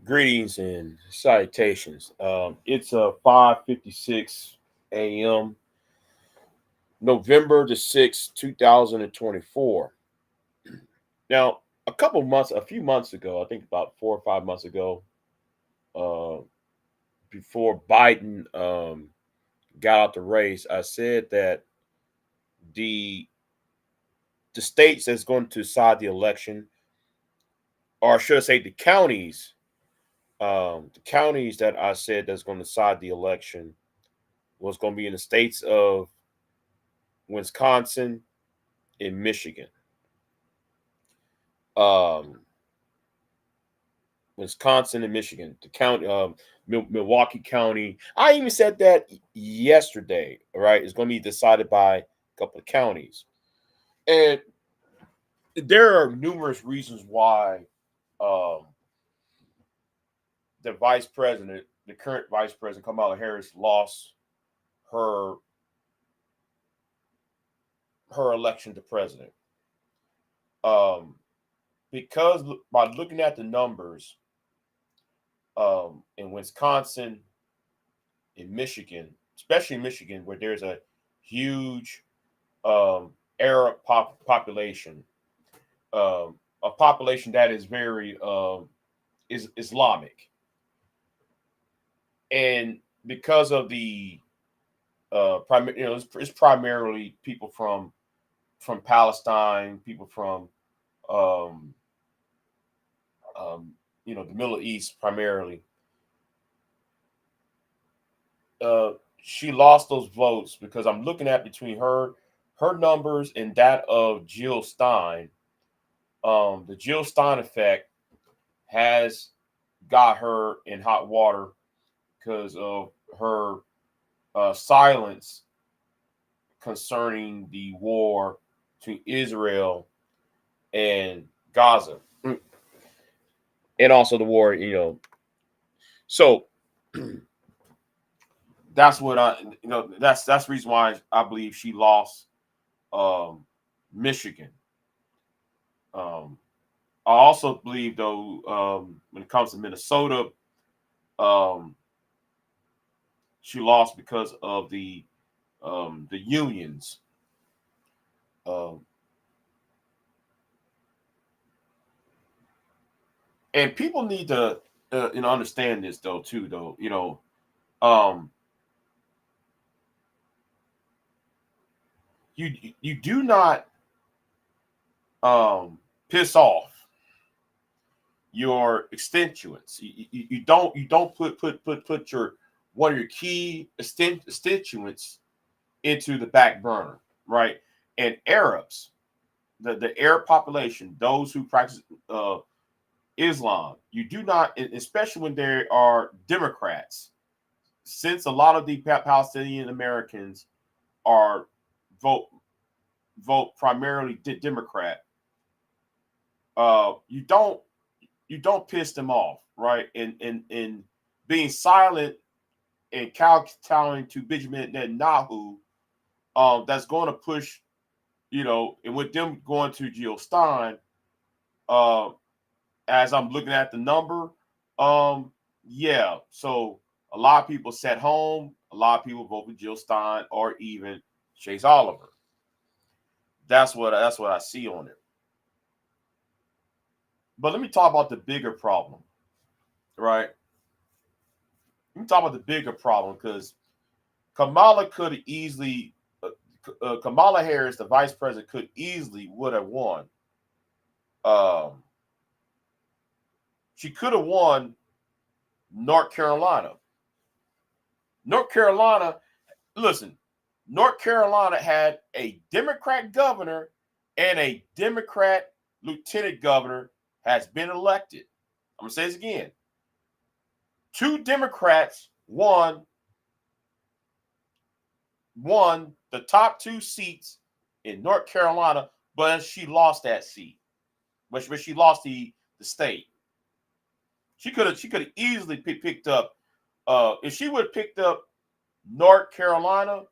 Greetings and salutations. It's 5:56 a.m. November the 6th, 2024. Now, a few months ago, I think about 4 or 5 months ago, uh, before Biden got out the race, I said that the the states that's going to decide the election, or should I say the counties that I said that's going to decide the election was going to be in the states of Wisconsin and Michigan. Um, Wisconsin and Michigan, the county, Milwaukee County. I even said that yesterday. All right, it's going to be decided by a couple of counties, and there are numerous reasons why um, the current vice president, Kamala Harris, lost her election to president. Um, because by looking at the numbers in Wisconsin, in Michigan, especially in Michigan, where there's a huge Arab population, a population that is very is Islamic, and because of the it's primarily people from Palestine, people from um, the Middle East primarily. Uh, she lost those votes because I'm looking at between her numbers and that of Jill Stein. The Jill Stein effect has got her in hot water because of her silence concerning the war between Israel and Gaza, and also the war. So that's what that's the reason why I believe she lost um, Michigan. Um, I also believe though when it comes to Minnesota, um, she lost because of the unions. Um, and people need to understand this though too though um, you you do not piss off your constituents. You don't put your one of your key constituents into the back burner, right? And Arabs, the Arab population, those who practice uh, Islam, you do not, especially when there are Democrats, since a lot of the Palestinian Americans are vote primarily Democrat. You don't piss them off, right? And being silent and kowtowing to Benjamin Netanyahu, that's going to push, and with them going to Jill Stein, uh, as I'm looking at the number, yeah. So a lot of people sat home, a lot of people vote for Jill Stein or even Chase Oliver. That's what I see on it. But let me talk about the bigger problem, right? Let me talk about the bigger problem because Kamala could have easily, Kamala Harris, the vice president, could easily would have won. Um, she could have won North Carolina. North Carolina, listen, North Carolina had a Democrat governor and a Democrat lieutenant governor has been elected. I'm gonna say this again. Two Democrats won the top two seats in North Carolina, but she lost that seat. But she lost the state. She could have easily picked up. If she would have picked up North Carolina,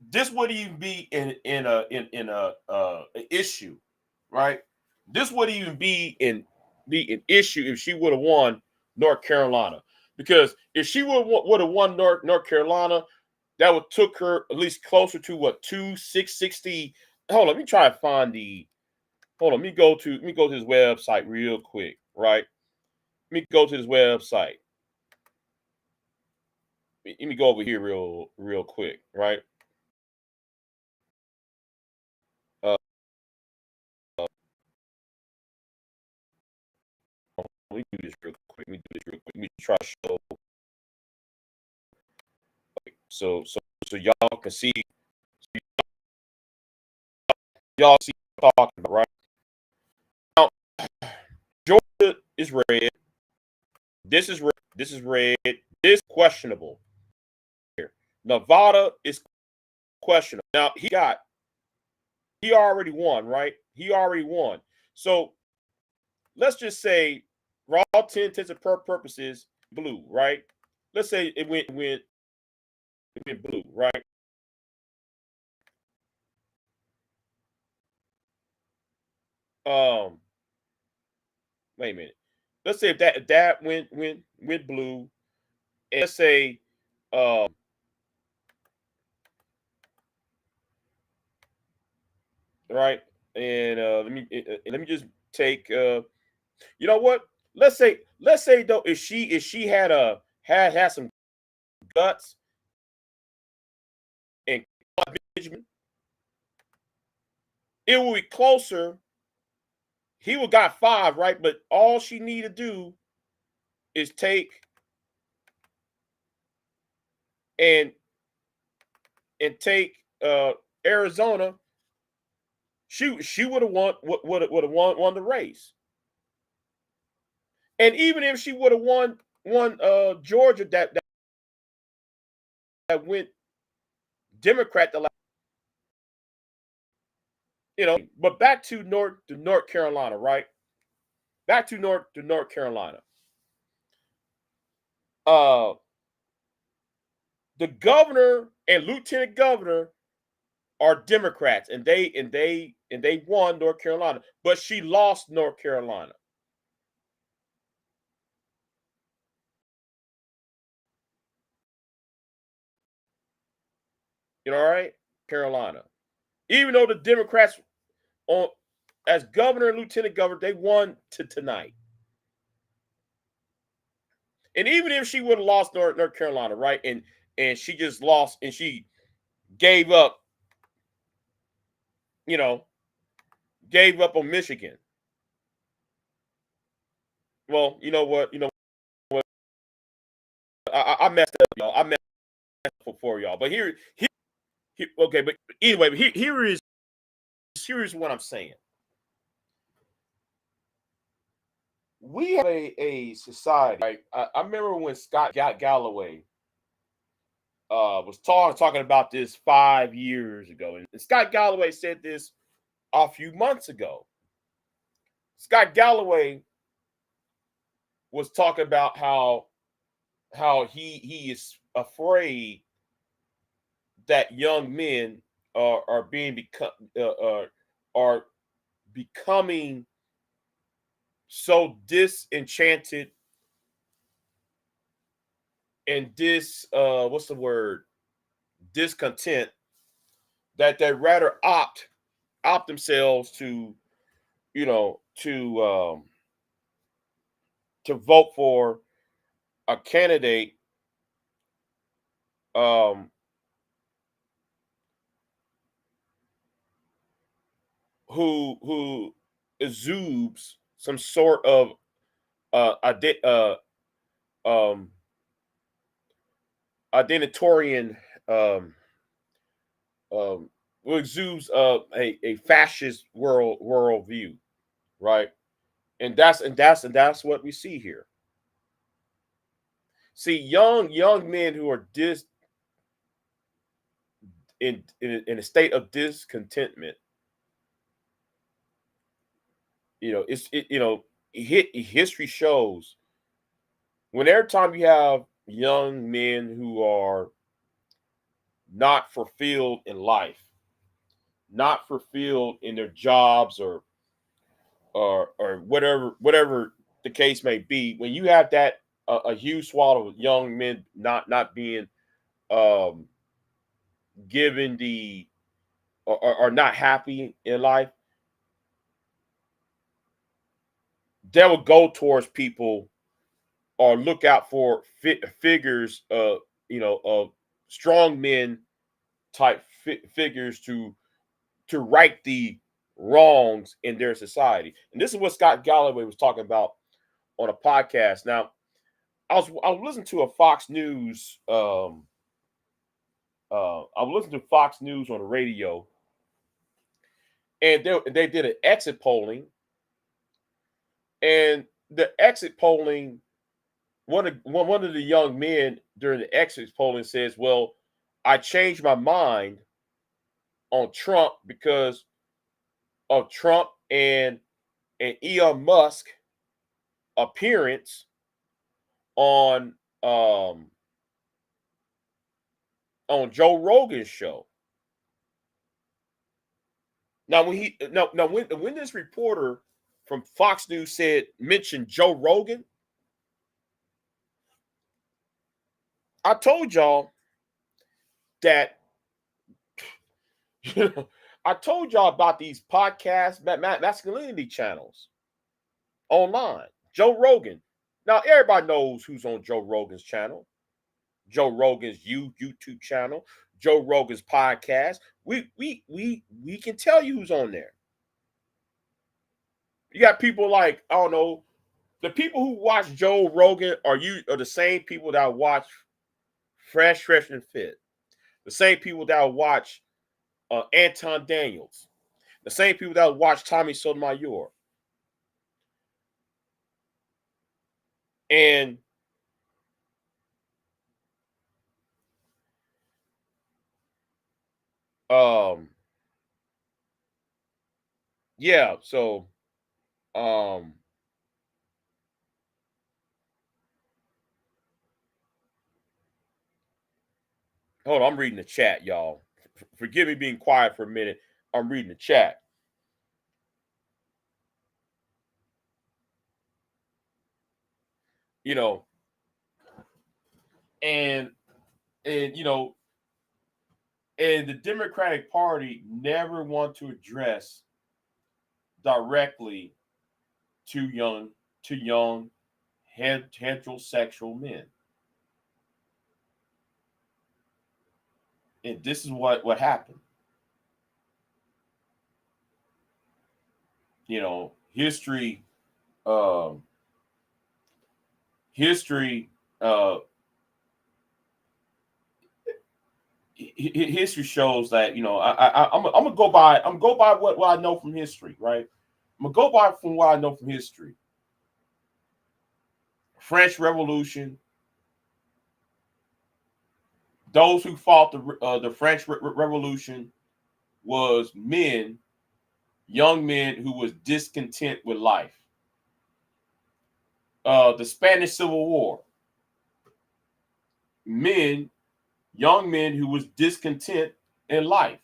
this wouldn't even be in a issue, right? This wouldn't even be be an issue if she would have won North Carolina. Because if she would have won North Carolina, that would took her at least closer to what 2660. Hold on, let me try to find the. Hold on, let me go to his website real quick, right? Let me go to his website. Let me go over here real quick, right? Uh, let me do this real quick. Let me try to show so y'all can see y'all see what I'm talking about, right? Now, Georgia is red. This is red. This is red. This is questionable. Here, Nevada is questionable. Now he already won, right? He already won. So let's just say, for all 10 intents and purposes, blue, right? Let's say it went blue, right? Um, wait a minute. Let's say if that went blue, and let's say, right, and let me just take you know what? Let's say though, if she had some guts and Benjamin, it would be closer. He would got 5, right? But all she need to do is take and take Arizona. She would have won the race. And even if she would have won Georgia, that went Democrat the last, But back to North Carolina, right? Back to North Carolina. Uh, the governor and lieutenant governor are Democrats, and they won North Carolina, but she lost North Carolina. You know, all right, Carolina. Even though the Democrats on as governor and lieutenant governor, they won tonight. And even if she would have lost North Carolina, right, and she just lost and she gave up, you know, gave up on Michigan. Well, you know what, I messed up, y'all. I messed up for y'all. But here okay. But anyway, here is what I'm saying. We have a society. Right? I remember when Scott Galloway was talking about this 5 years ago, and Scott Galloway said this a few months ago. Scott Galloway was talking about how he is afraid that young men are are becoming so disenchanted and what's the word, discontent, that they rather opt themselves to to vote for a candidate um who exudes some sort of ide- um identitarian um who exudes a fascist world view, right? And that's what we see here. See, young men who are in a state of discontentment. It's history shows when every time you have young men who are not fulfilled in life, not fulfilled in their jobs or whatever the case may be, when you have that a huge swath of young men not being um, given the or not happy in life, they will go towards people or look out for figures, of strong men type figures to right the wrongs in their society. And this is what Scott Galloway was talking about on a podcast. Now, I was listening to a Fox News. I was listening to Fox News on the radio, and they did an exit polling, and the exit polling, one of the young men during the exit polling says, "Well, I changed my mind on Trump because of Trump and Elon Musk appearance on on Joe Rogan's show." Now when this reporter from Fox News mentioned Joe Rogan, I told y'all that I told y'all about these podcast masculinity channels online. Joe Rogan. Now everybody knows who's on Joe Rogan's channel. Joe Rogan's YouTube channel, Joe Rogan's podcast. We can tell you who's on there. You got people like, I don't know, the people who watch Joe Rogan are the same people that watch Fresh and Fit. The same people that watch Anton Daniels. The same people that watch Tommy Sotomayor. And yeah, so hold on, I'm reading the chat, y'all. Forgive me being quiet for a minute. I'm reading the chat. You know, and you know, and the Democratic Party never want to address directly to young heterosexual men. And this is what happened. You know, history history uh history shows that, I'm gonna go by what I know from history, right? I'm gonna go by from what I know from history. French Revolution. Those who fought the French Revolution was young men who was discontent with life. The Spanish Civil War. Young men who was discontent in life.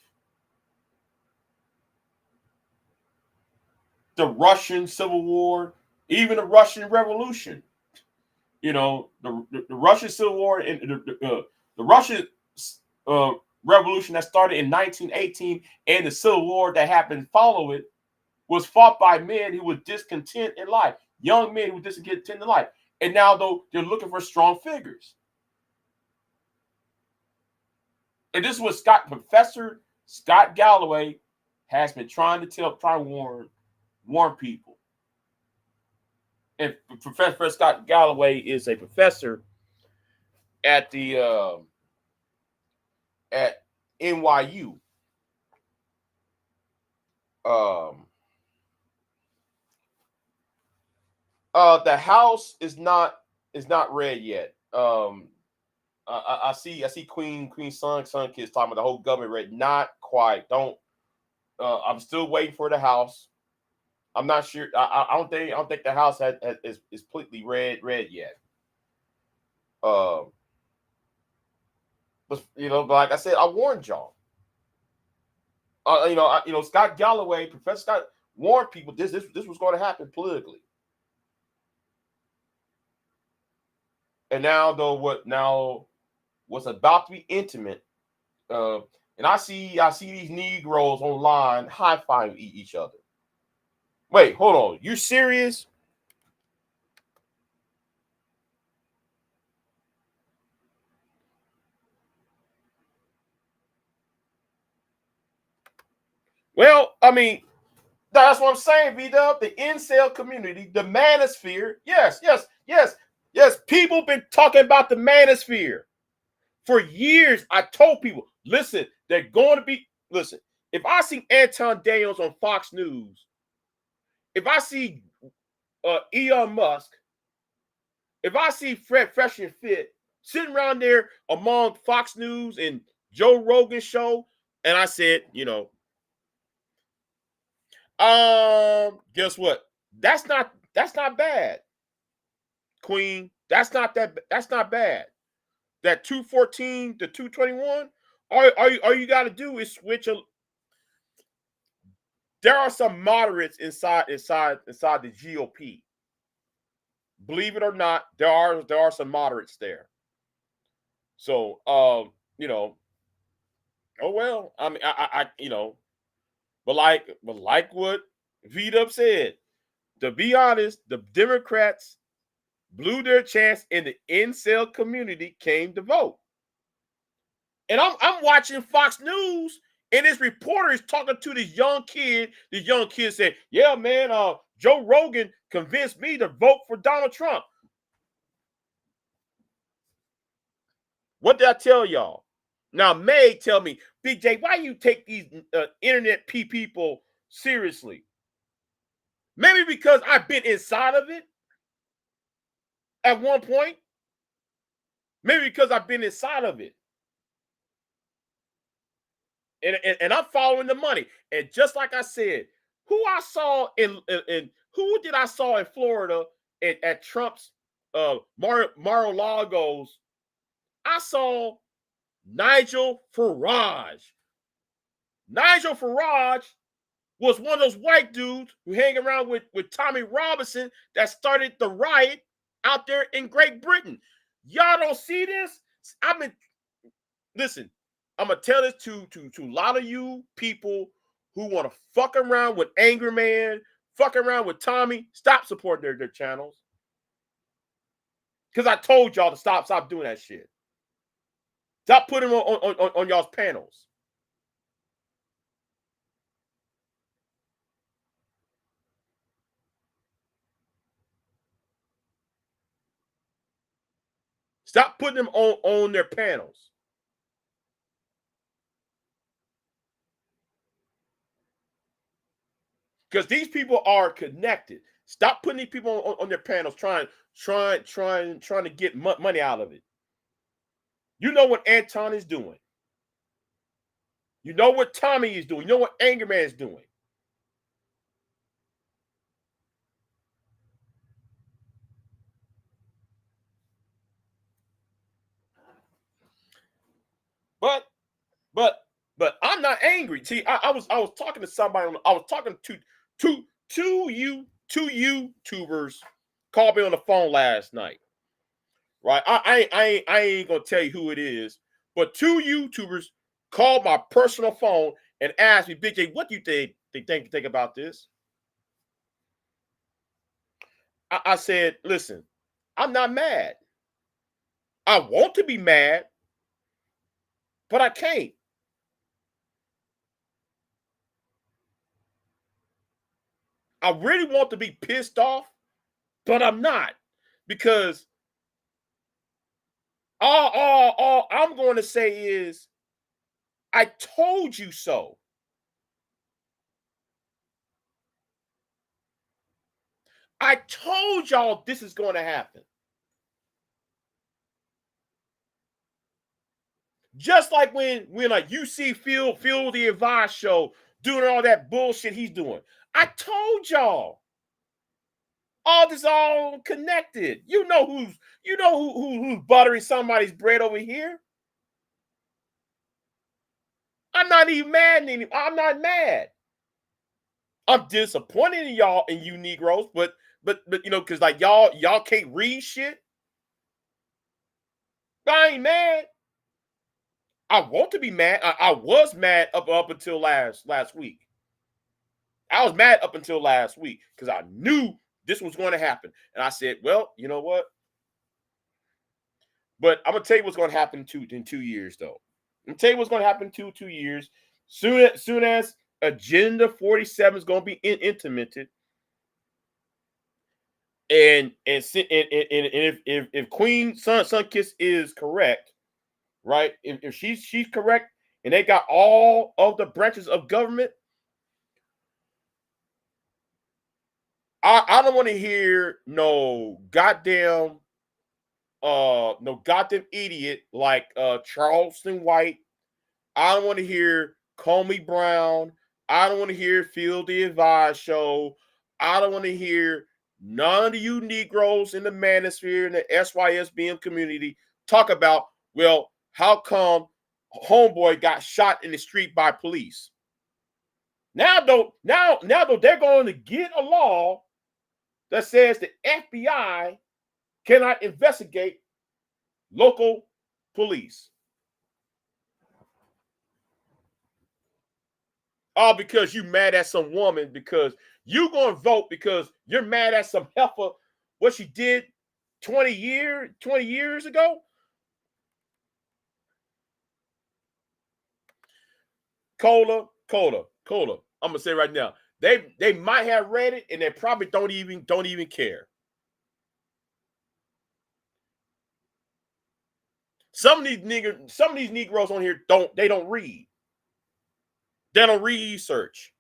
The Russian Civil War, even the Russian Revolution. The Russian Civil War and the Russian Revolution that started in 1918 and the Civil War that happened following it was fought by men who were discontent in life, young men who were discontent in life. And now, though, they're looking for strong figures. And this is what Professor Scott Galloway has been trying to warn people. And Professor Scott Galloway is a professor at at NYU. The house is not red yet. I see Queen Sun Kids talking about the whole government red. Not quite. Don't. I'm still waiting for the house. I'm not sure. I don't think the house is completely red yet. But like I said, I warned y'all. Scott Galloway, Professor Scott warned people this was going to happen politically. And now though, what's about to be intimate? And I see these Negroes online high five each other. Wait, hold on. You serious? Well, I mean, that's what I'm saying, B-Dub. The incel community, the manosphere. Yes, yes, yes, yes. People been talking about the manosphere for years. I told people, listen, they're going to be, listen, if I see Anton Daniels on Fox News, if I see Elon Musk, if I see Fred Fresh and Fit sitting around there among Fox News and Joe Rogan show, and I said, guess what? That's not bad, Queen. That's not bad. That 214 to 221. All you got to do is switch. There are some moderates inside the GOP. Believe it or not, there are some moderates there. So oh well. I mean, but like what V-Dub said. To be honest, the Democrats blew their chance, and the incel community came to vote. And I'm watching Fox News, and this reporter is talking to this young kid. The young kid said, "Yeah, man, Joe Rogan convinced me to vote for Donald Trump." What did I tell y'all? Now, May tell me, BJ, why you take these internet people seriously? Maybe because I've been inside of it at one point. Maybe because I've been inside of it. And I'm following the money. And just like I said, who I saw in who did I saw in Florida at Trump's Mar-a-Lagos? I saw Nigel Farage. Nigel Farage was one of those white dudes who hang around with Tommy Robinson that started the riot out there in Great Britain. Y'all don't see this? Listen, I'm gonna tell this to a lot of you people who want to fuck around with Angry Man, fuck around with Tommy. Stop supporting their channels. Because I told y'all to stop doing that shit. Stop putting them on y'all's panels. Stop putting them on their panels. Because these people are connected. Stop putting these people on their panels trying to get money out of it. You know what Anton is doing. You know what Tommy is doing. You know what Angry Man is doing. But I'm not angry. See, I was talking to somebody. I was talking to two YouTubers called me on the phone last night. Right? I ain't gonna tell you who it is, but two YouTubers called my personal phone and asked me, Big J, what do you think about this? I said, listen, I'm not mad. I want to be mad, but I can't. I really want to be pissed off, but I'm not, because all I'm going to say is, I told you so. I told y'all this is going to happen. Just like when you see Phil the Advice show doing all that bullshit he's doing. I told y'all. All this all connected. You know who's buttering somebody's bread over here. I'm not even mad anymore. I'm not mad. I'm disappointed in y'all and you Negroes, but because like y'all can't read shit. I ain't mad. I want to be mad. I was mad up until last week. I was mad up until last week because I knew this was going to happen. And I said, well, you know what? But I'm going to tell you what's going to happen in 2 years, though. I'm going to tell you what's going to happen in 2 years. Soon as Agenda 47 is going to be implemented, and if Queen Sunkiss is correct, right? If she's correct, and they got all of the branches of government, I don't want to hear no goddamn idiot like Charleston White. I don't want to hear Comey Brown. I don't want to hear Phil the Advise Show. I don't want to hear none of you Negroes in the manosphere and the SYSBM community talk about, well, how come homeboy got shot in the street by police? Now though, they're going to get a law that says the FBI cannot investigate local police. All because you mad at some woman because you going to vote because you're mad at some heifer, what she did 20 years ago? Cola. I'm gonna say right now, they might have read it and they probably don't even care. Some of these Negroes on here don't read. They don't research.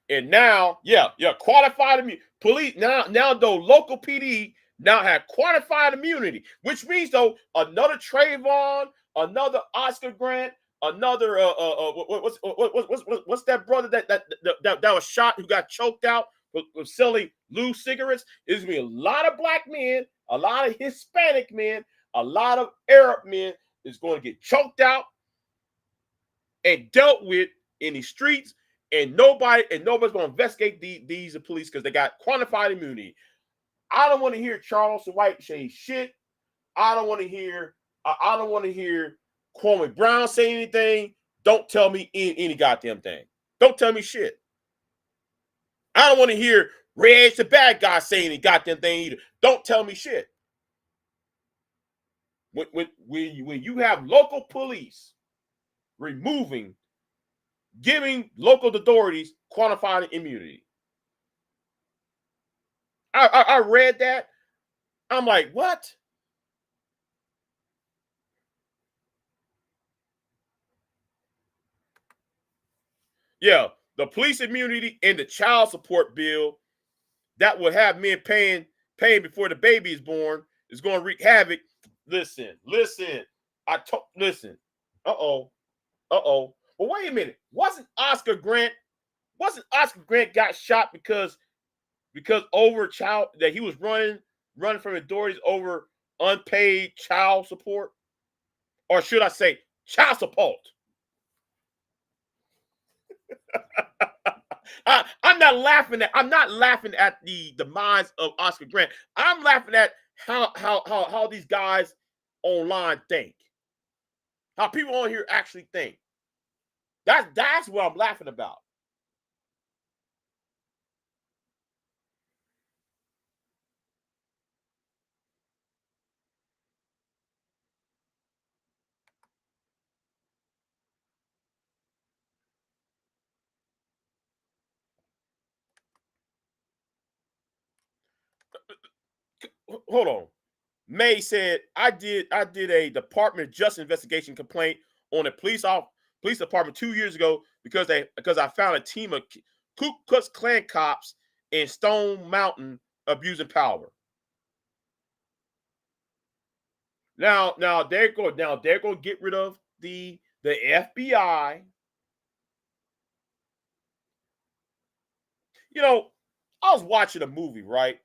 And now, qualified immunity. Police now though local PD now have qualified immunity, which means though another Trayvon, another Oscar Grant, another what's that brother that was shot who got choked out for selling loose cigarettes? There's gonna be a lot of black men, a lot of Hispanic men, a lot of Arab men is going to get choked out and dealt with in the streets. And nobody's going to investigate these police because they got qualified immunity. I don't want to hear Charleston White say shit. I don't want to hear Kwame Brown say anything. Don't tell me any goddamn thing. Don't tell me shit. I don't want to hear Reg the bad guy say any goddamn thing either. Don't tell me shit. When you have local police giving local authorities qualified immunity. I read that. I'm like, what? Yeah, the police immunity and the child support bill that will have men paying before the baby is born is going to wreak havoc. Listen. Listen. Uh-oh. Well, wait a minute. Wasn't Oscar Grant got shot because over child that he was running from authorities over unpaid child support? Or should I say child support? I'm not laughing at the demise of Oscar Grant. I'm laughing at how these guys online think. How people on here actually think. That's what I'm laughing about. Hold on. May said, I did a Department of Justice investigation complaint on a police department 2 years ago because I found a team of Ku Klux Klan cops in Stone Mountain abusing power. Now they're going to get rid of the FBI. You know, I was watching a movie, right?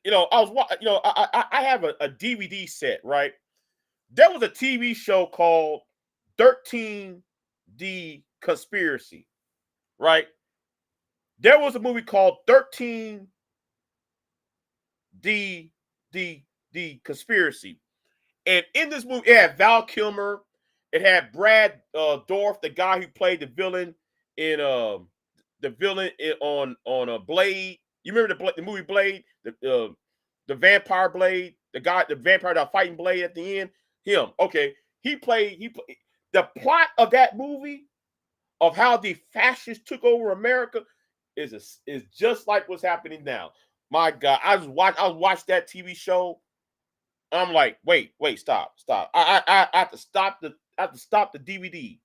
I have a DVD set, right? There was a TV show called 13D Conspiracy, right? There was a movie called 13D D Conspiracy. And in this movie, it had Val Kilmer. It had Brad Dorff, the guy who played in the villain on Blade. You remember the movie Blade, the vampire Blade, the vampire that fighting Blade at the end. Him, okay. He played the plot of that movie of how the fascists took over America is just like what's happening now. My God, I watched that TV show. I'm like, wait, stop. I have to stop the DVD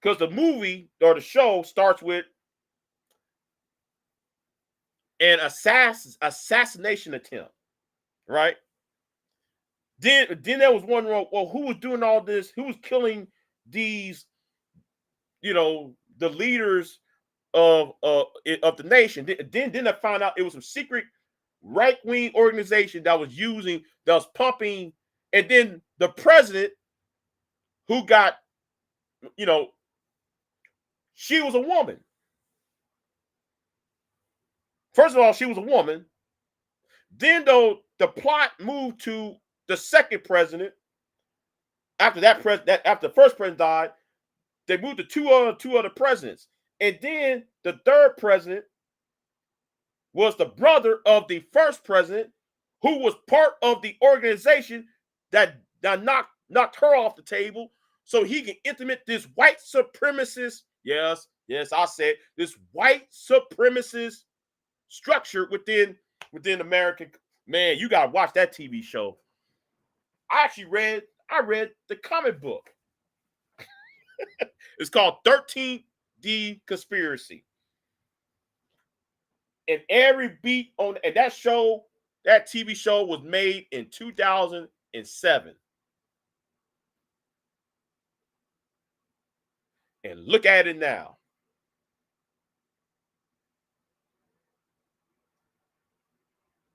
because the movie or the show starts with an assassination attempt, right? Then there was one wrong. Well, who was doing all this? Who was killing these? The leaders of the nation. Then I found out it was some secret right-wing organization that was pumping, and then the president who got, she was a woman. First of all, she was a woman. Then though the plot moved to the second president. After after the first president died, they moved to two other presidents. And then the third president was the brother of the first president, who was part of the organization that knocked her off the table so he can implement this white supremacist, yes, I said this white supremacist structure within American. Man, you gotta watch that TV show. I read the comic book. It's called 13D Conspiracy. And every beat on and that TV show was made in 2007. And look at it now.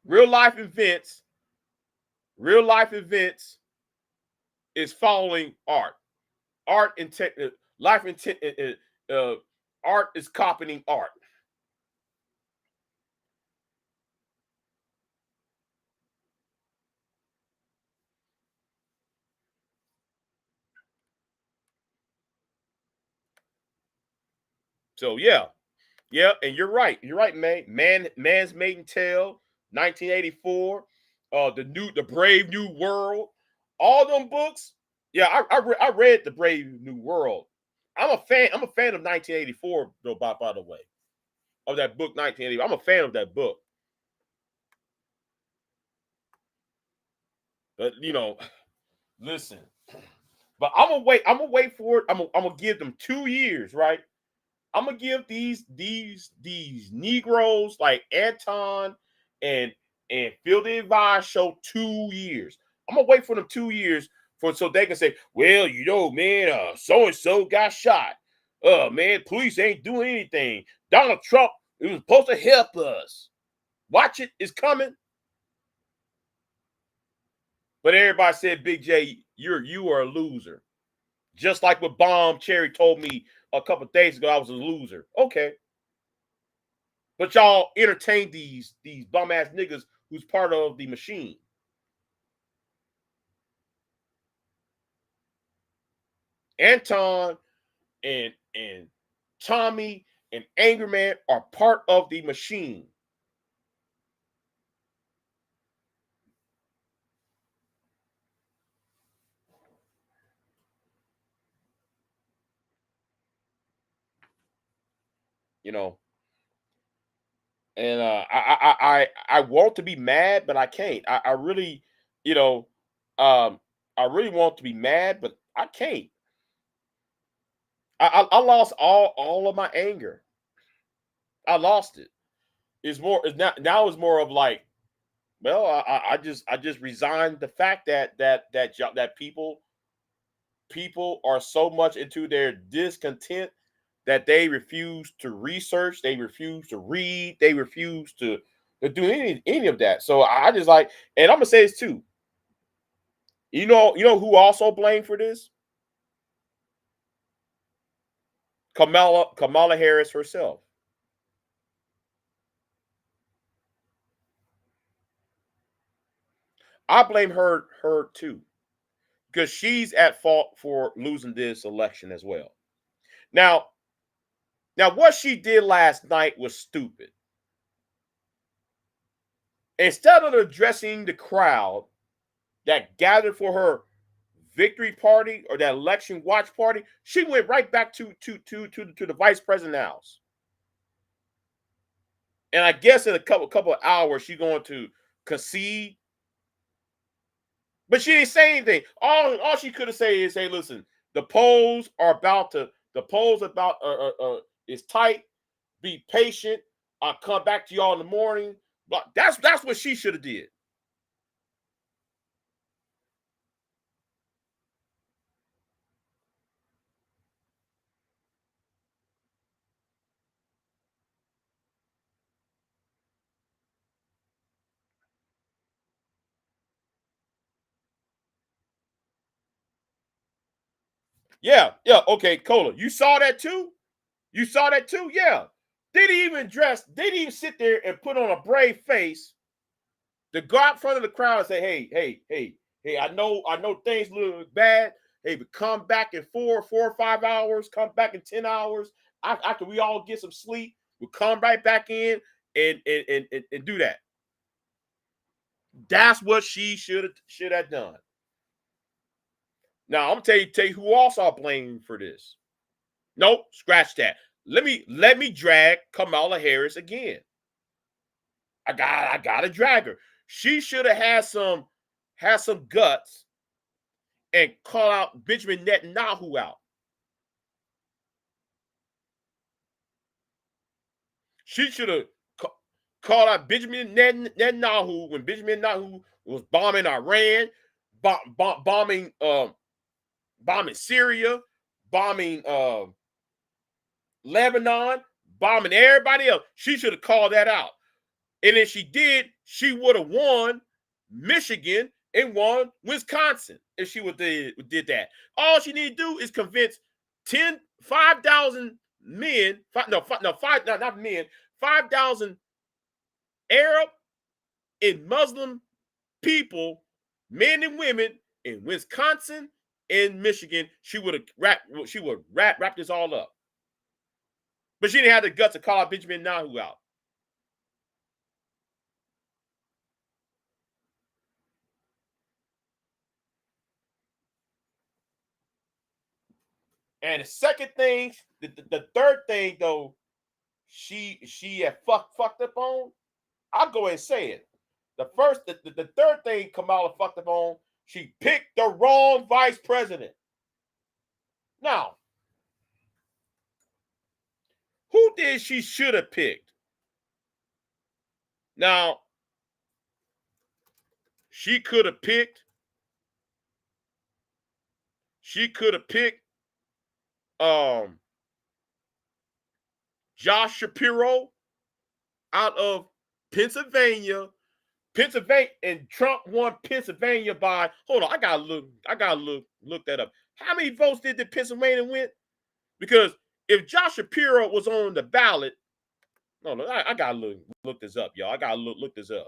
Real life events is following art. Art is copying art. So yeah, and you're right. You're right, man. Man's Maiden Tale, 1984, the Brave New World, all them books. Yeah, I read the Brave New World. I'm a fan of 1984, though. By the way, of that book, 1980. I'm a fan of that book. But listen. But I'm gonna wait. I'm gonna wait for it. I'm gonna give them 2 years, right? I'm gonna give these Negroes like Anton and Phil the Advise show 2 years. I'm gonna wait for them 2 years so they can say, well, man, so and so got shot. Man, police ain't doing anything. Donald Trump was supposed to help us. Watch it, it's coming. But everybody said, Big J, you are a loser. Just like what Bomb Cherry told me a couple of days ago, I was a loser. Okay. But y'all entertain these bum ass niggas who's part of the machine. Anton and Tommy and Angry Man are part of the machine. And I want to be mad, but I can't. I really, I really want to be mad, but I can't. I lost all of my anger. I lost it. It's more of like, well, I just resigned the fact that people are so much into their discontent that they refuse to research, they refuse to read, they refuse to do any of that. So I just like, and I'm gonna say this too. You know who also blamed for this? Kamala Harris herself. I blame her too, because she's at fault for losing this election as well. Now what she did last night was stupid. Instead of addressing the crowd that gathered for her victory party or that election watch party, she went right back to the vice president's house. And I guess in a couple of hours, she's going to concede. But she didn't say anything. All she could have said is, "Hey, listen, the polls is tight. Be patient. I'll come back to y'all in the morning." But that's what she should have did. Yeah. Okay, Cola, you saw that too. You saw that too. Yeah. They didn't even sit there and put on a brave face to go out in front of the crowd and say, hey, I know things look bad. Hey, but come back in 4 or 5 hours, come back in 10 hours. After we all get some sleep, we'll come right back in and do that. That's what she should have done. Now I'm gonna tell you who else I'll blame for this. Nope, scratch that. Let me drag Kamala Harris again. I gotta drag her. She should have had some guts and call out Benjamin Netanyahu out. She should have called out Benjamin Netanyahu when Benjamin Netanyahu was bombing Iran, bombing Syria, bombing Lebanon, bombing everybody else. She should have called that out. And if she did, she would have won Michigan and won Wisconsin if she would did that. All she need to do is convince 5,000 men, not men, 5,000 Arab and Muslim people, men and women in Wisconsin and Michigan. She would wrap this all up. But she didn't have the guts to call out Benjamin Netanyahu out. And the second thing, the third thing though, she had fucked up on. I'll go ahead and say it. The third thing Kamala fucked up on, she picked the wrong vice president. Now, who did she should have picked? Now, she could have picked Josh Shapiro out of Pennsylvania, and Trump won Pennsylvania by, hold on, I gotta look that up. How many votes did the Pennsylvania win? Because if Josh Shapiro was on the ballot, no, I gotta look this up, y'all. I gotta look this up.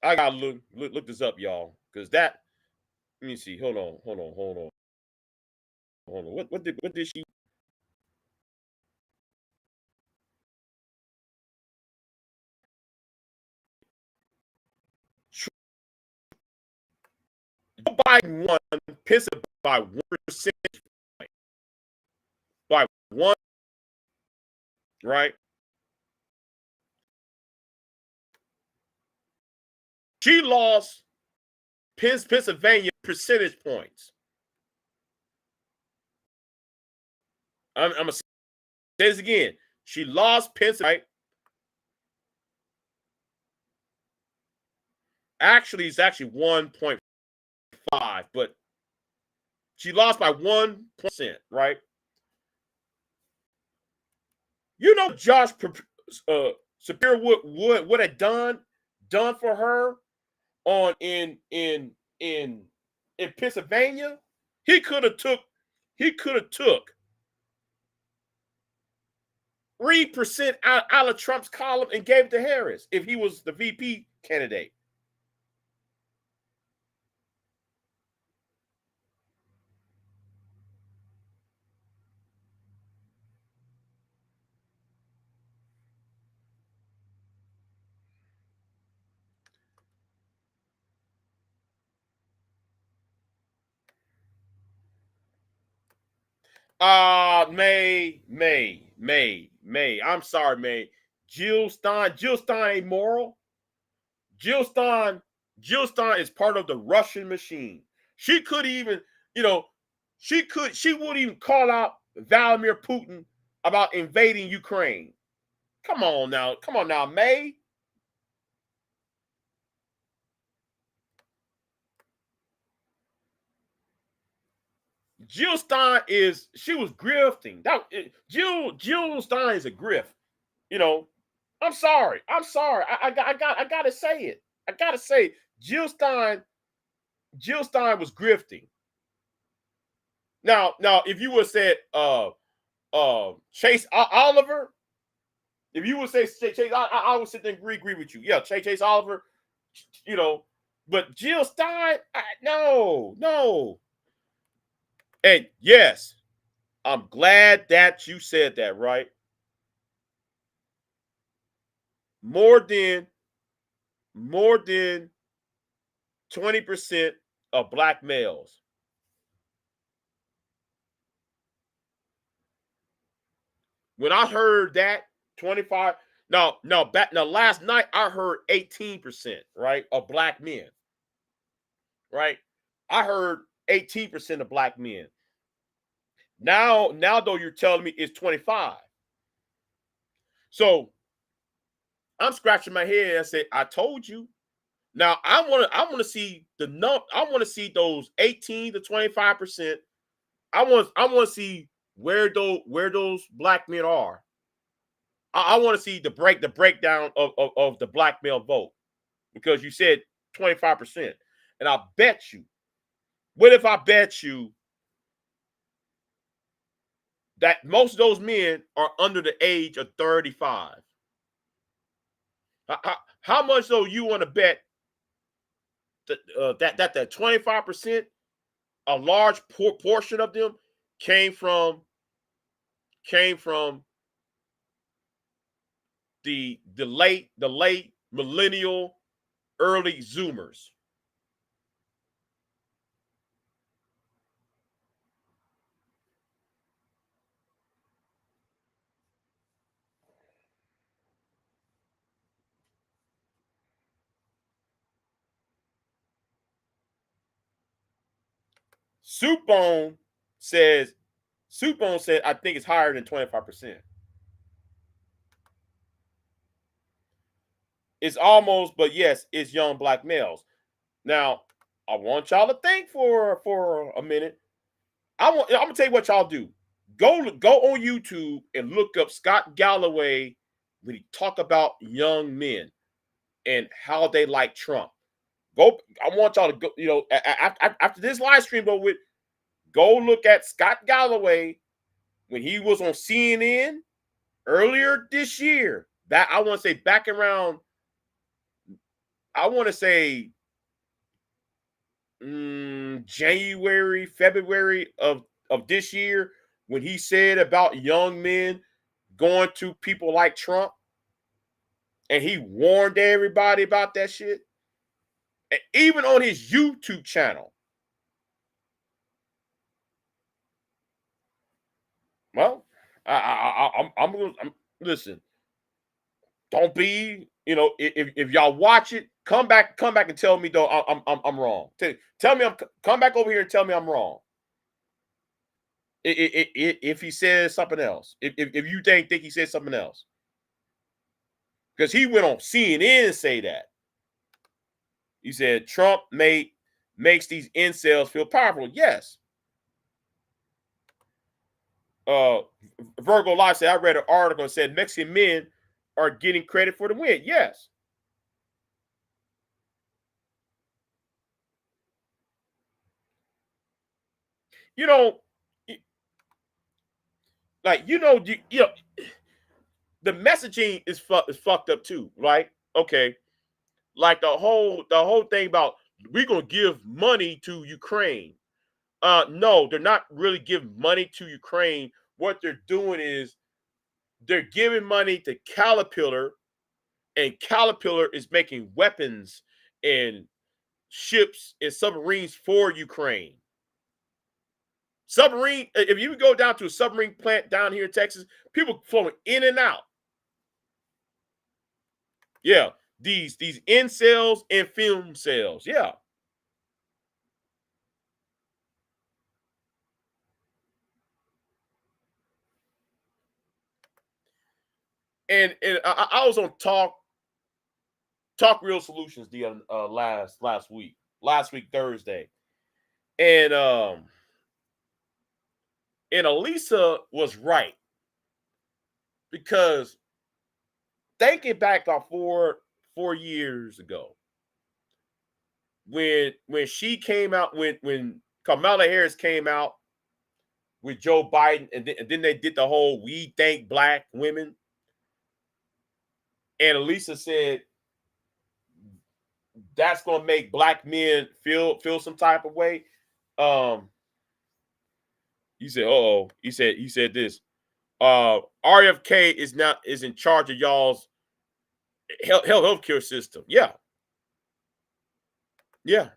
I gotta look this up, y'all, because that. Let me see. Hold on. What did she? Joe Biden won Pennsylvania by 1%. By one, right? She lost Pennsylvania percentage points. I'm gonna say this again. She lost Pennsylvania. Right? Actually, it's actually 1.5, but she lost by 1%, right? You know, Josh Shapiro would have done done for her on in Pennsylvania, he could have took 3% out of Trump's column and gave it to Harris if he was the VP candidate. May. I'm sorry, May. Jill Stein ain't moral. Jill Stein is part of the Russian machine. She could even, she wouldn't even call out Vladimir Putin about invading Ukraine. Come on now, May. Jill Stein she was grifting. Jill Stein is a grift. I'm sorry. I gotta say it. I gotta say, Jill Stein was grifting. Now, if you would say Chase Oliver, if you would say Chase, I would sit there and agree with you. Yeah, Chase Oliver, but Jill Stein, no. And yes, I'm glad that you said that, right? More than 20% of black males. When I heard that 25, now last night I heard 18%, right, of black men, right? I heard 18% of black men. Now though you're telling me it's 25. So I'm scratching my head and say, I told you. Now I want to see I want to see those 18 to 25%. I want to see where those black men are. I want to see the breakdown of the black male vote, because you said 25%. And I bet you, what if I bet you that most of those men are under the age of 35? How much though you want to bet that 25%, a large portion of them came from the late millennial, early Zoomers? Soupbone said, I think it's higher than 25%. It's almost, but yes, it's young black males. Now, I want y'all to think for a minute. I'm gonna tell you what y'all do. Go on YouTube and look up Scott Galloway when he talk about young men and how they like Trump. I want y'all to go. After this live stream with, go look at Scott Galloway when he was on CNN earlier this year. That I want to say back around, I want to say January, February of this year, when he said about young men going to people like Trump, and he warned everybody about that shit. And even on his YouTube channel. Well, I'm listen. Don't be, if y'all watch it, come back and tell me though I'm wrong. Tell me come back over here and tell me I'm wrong. If he says something else, if you think he said something else, because he went on CNN and say that. He said Trump makes these incels feel powerful. Yes. Virgo Live said, I read an article that said Mexican men are getting credit for the win. Yes. you know, like the messaging is fucked up too, right? Okay, like the whole thing about we're gonna give money to Ukraine. No, they're not really giving money to Ukraine. What they're doing is they're giving money to Caterpillar, and Caterpillar is making weapons and ships and submarines for Ukraine. Submarine, if you go down to a submarine plant down here in Texas, people flowing in and out. Yeah, these end cells and film cells. Yeah. And I was on Talk Real Solutions the last week Thursday, and Elisa was right, because thinking back about four years ago, when she came out, when Kamala Harris came out with Joe Biden, and then they did the whole "We Thank Black Women," and Elisa said that's gonna make black men feel some type of way. Um, he said, "Oh," he said this. RFK is in charge of y'all's healthcare system. Yeah, yeah.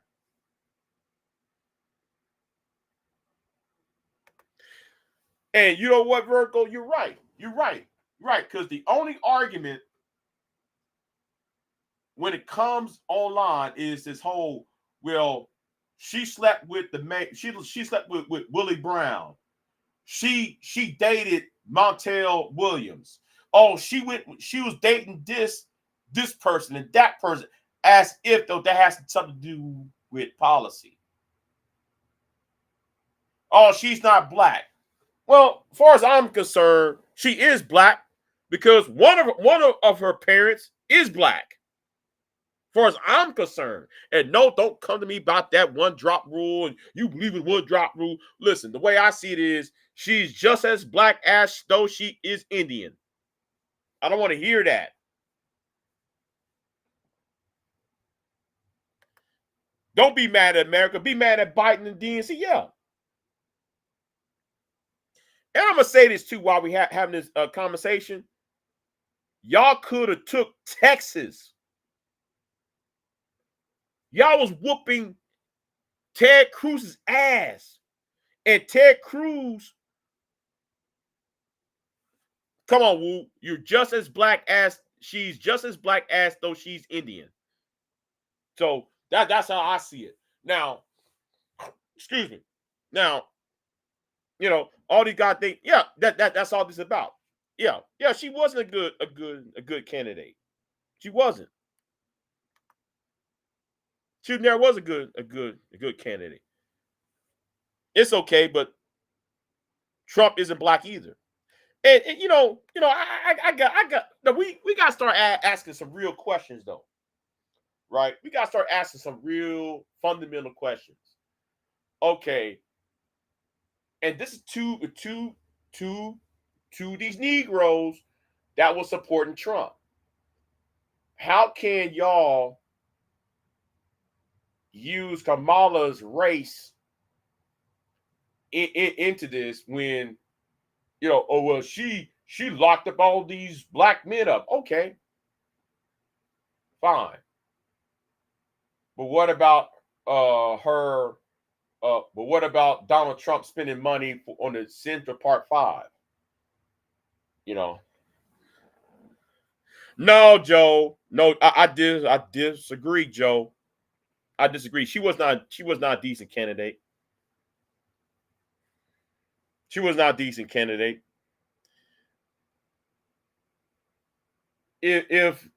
And you know what, Virgo? You're right. You're right. Right. Because the only argument when it comes online is this whole, well, she slept with the man, she slept with Willie Brown. She dated Montel Williams. Oh, she was dating this person and that person, as if though that has something to do with policy. Oh, she's not black. Well, as far as I'm concerned, she is black, because one of her parents is black. As far as I'm concerned. And no, don't come to me about that one drop rule and you believe in one drop rule. Listen, the way I see it is she's just as black as though she is Indian. I don't want to hear that. Don't be mad at America. Be mad at Biden and DNC. Yeah. And I'm gonna say this too while we having this conversation. Y'all could have took Texas. Y'all was whooping Ted Cruz's ass, and Ted Cruz, come on, Woo, you're just as black as she's just as black as though she's Indian. So that's how I see it. Now, excuse me. Now, all these guys think, yeah, that's all this is about. Yeah, yeah, she wasn't a good candidate. She wasn't. She never was a good candidate. It's okay, but Trump isn't black either. And I got. No, we got to start asking some real questions though, right? We got to start asking some real fundamental questions. Okay, and this is to these Negroes that was supporting Trump. How can y'all use Kamala's race into this when oh well, she locked up all these black men up? Okay, fine, but what about her? But what about Donald Trump spending money on the Central Park 5? You know, no, Joe. No, I disagree, Joe. I disagree. She was not a decent candidate. She was not a decent candidate. If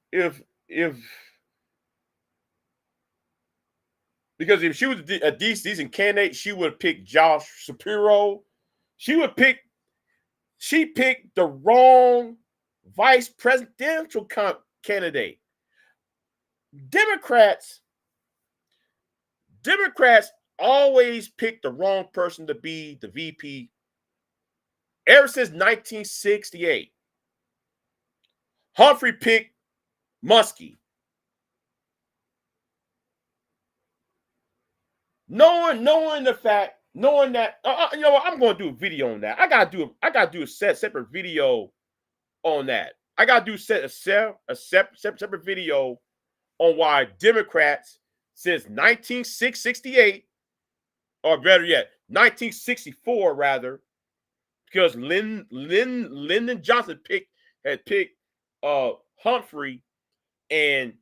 because if she was a decent candidate, she would pick Josh Shapiro. She picked the wrong vice presidential candidate. Democrats always pick the wrong person to be the VP ever since 1968. Humphrey picked Muskie. Knowing the fact, knowing that, you know what, I'm going to do a video on that. I gotta do a separate video on that. I gotta do a separate video on why Democrats since 1968, or better yet, 1964 rather, because Lyndon Johnson had picked Humphrey, and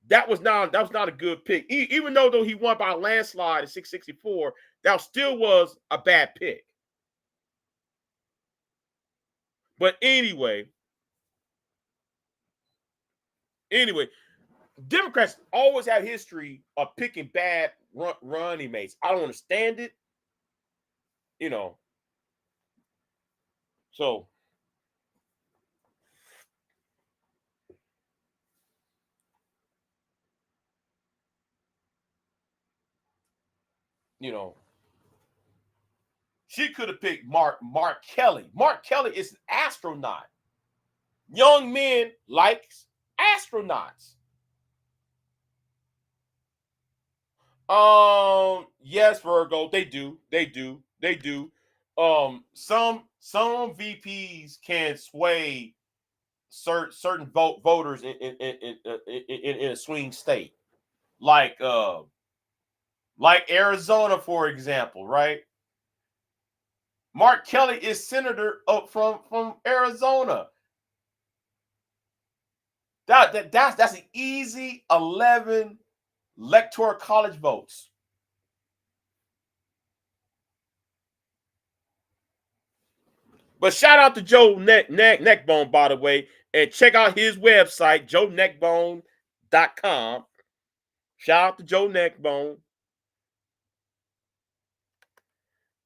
that was not a good pick. Even though he won by a landslide in 664, that still was a bad pick. But anyway, Democrats always have history of picking bad running mates. I don't understand it, you know. So, you know, she could have picked Mark Kelly. Mark Kelly is an astronaut. Young men likes astronauts. Yes, Virgo, they do. Some VPs can sway certain voters in a swing state, like Arizona, for example, right? Mark Kelly is senator up from Arizona. That's an easy 11 electoral college votes. But shout out to Joe Neckbone, by the way, and check out his website, joeneckbone.com. Shout out to Joe Neckbone.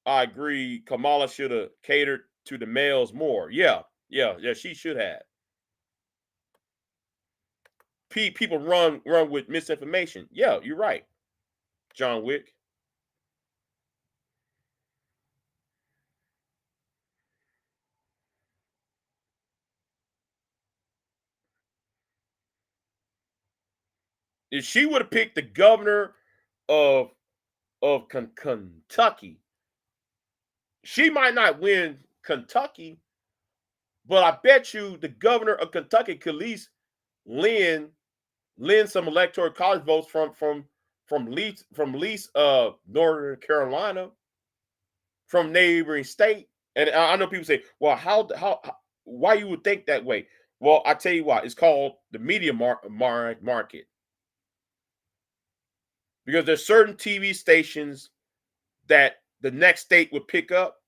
I agree. Kamala should have catered to the males more. Yeah, she should have. People run with misinformation. Yeah, you're right, John Wick. If she would have picked the governor of Kentucky, she might not win Kentucky, but I bet you the governor of Kentucky could at least lend some electoral college votes from least Northern Carolina, from neighboring state. And I know people say, well, how why you would think that way? Well, I tell you why. It's called the media market, because there's certain TV stations that the next state would pick up.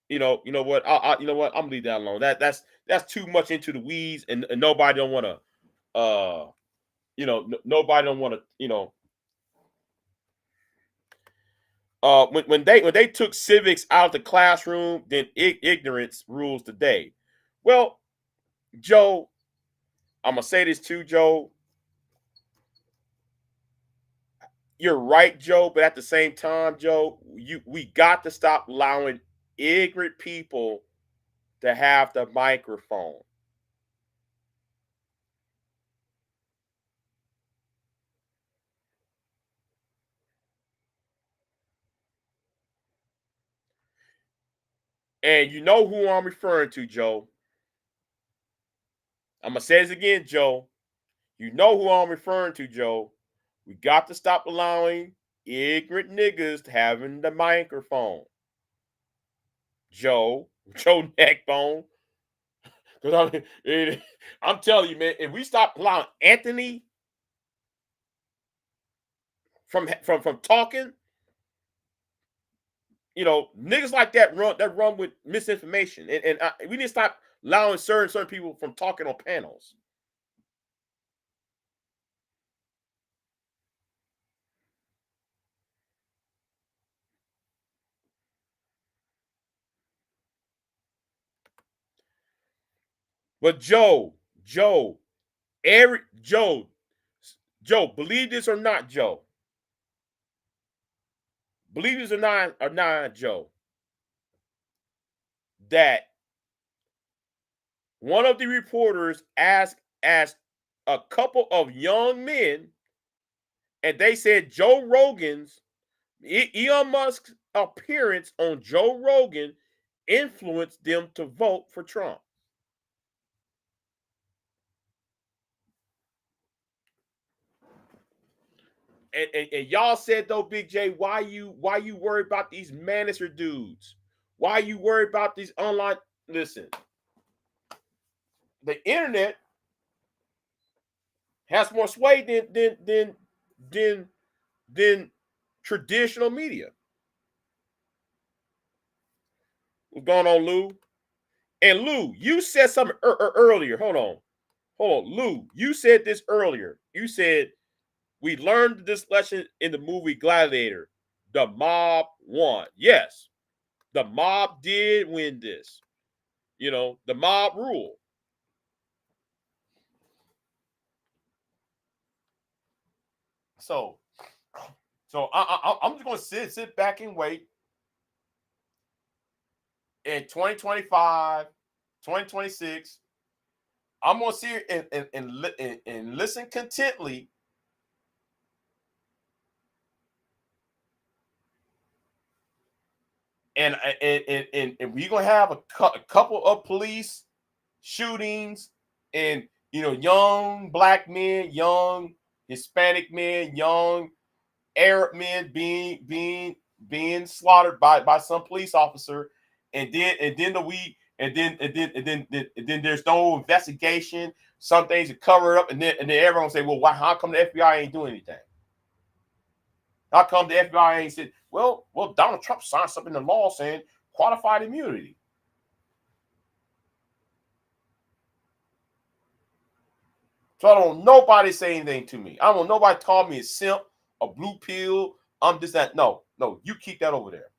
You know what? You know what? I'm gonna leave that alone. That's too much into the weeds, and nobody don't want to. Nobody don't want to. When they took civics out of the classroom, then ignorance rules the day. Well, Joe, I'm gonna say this too, Joe. You're right, Joe, but at the same time, Joe, we got to stop allowing ignorant people to have the microphone. And you know who I'm referring to, Joe. I'm gonna say this again, Joe. You know who I'm referring to, Joe. We got to stop allowing ignorant niggas to having the microphone. Joe Neckbone. Because I'm telling you, man, if we stop allowing Anthony from talking, niggas like that run with misinformation, and we need to stop allowing certain people from talking on panels. But Joe, every Joe, believe this or not, Joe. believe it or not, Joe, that one of the reporters asked a couple of young men, and they said Joe Rogan's Elon Musk's appearance on Joe Rogan influenced them to vote for Trump. And y'all said though, Big J, why you worry about these Manister dudes? Why you worry about these online? Listen, the internet has more sway than traditional media. What's going on, Lou? And Lou, you said something earlier. Hold on, Lou. You said this earlier. You said we learned this lesson in the movie Gladiator. The mob won. Yes, the mob did win this. You know, the mob rule. So I'm just gonna sit back and wait. In 2025, 2026, I'm gonna sit here and listen contently. And we're gonna have a couple of police shootings, and young black men, young Hispanic men, young Arab men being slaughtered by some police officer, and then there's no investigation. Some things are covered up, and then everyone say, well, why? How come the FBI ain't doing anything? How come the FBI ain't said, well, Donald Trump signed something in the law saying qualified immunity? So I don't want nobody say anything to me. I don't want nobody call me a simp, a blue pill. I'm just that. No, you keep that over there.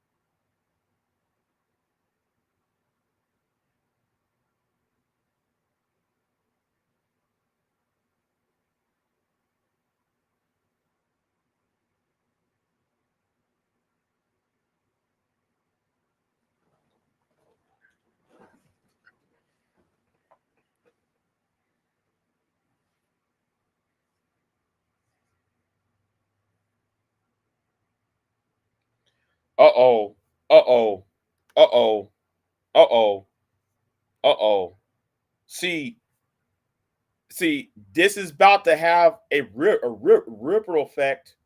Uh-oh. Uh-oh. Uh-oh. Uh-oh. Uh-oh. See, this is about to have a ripple effect.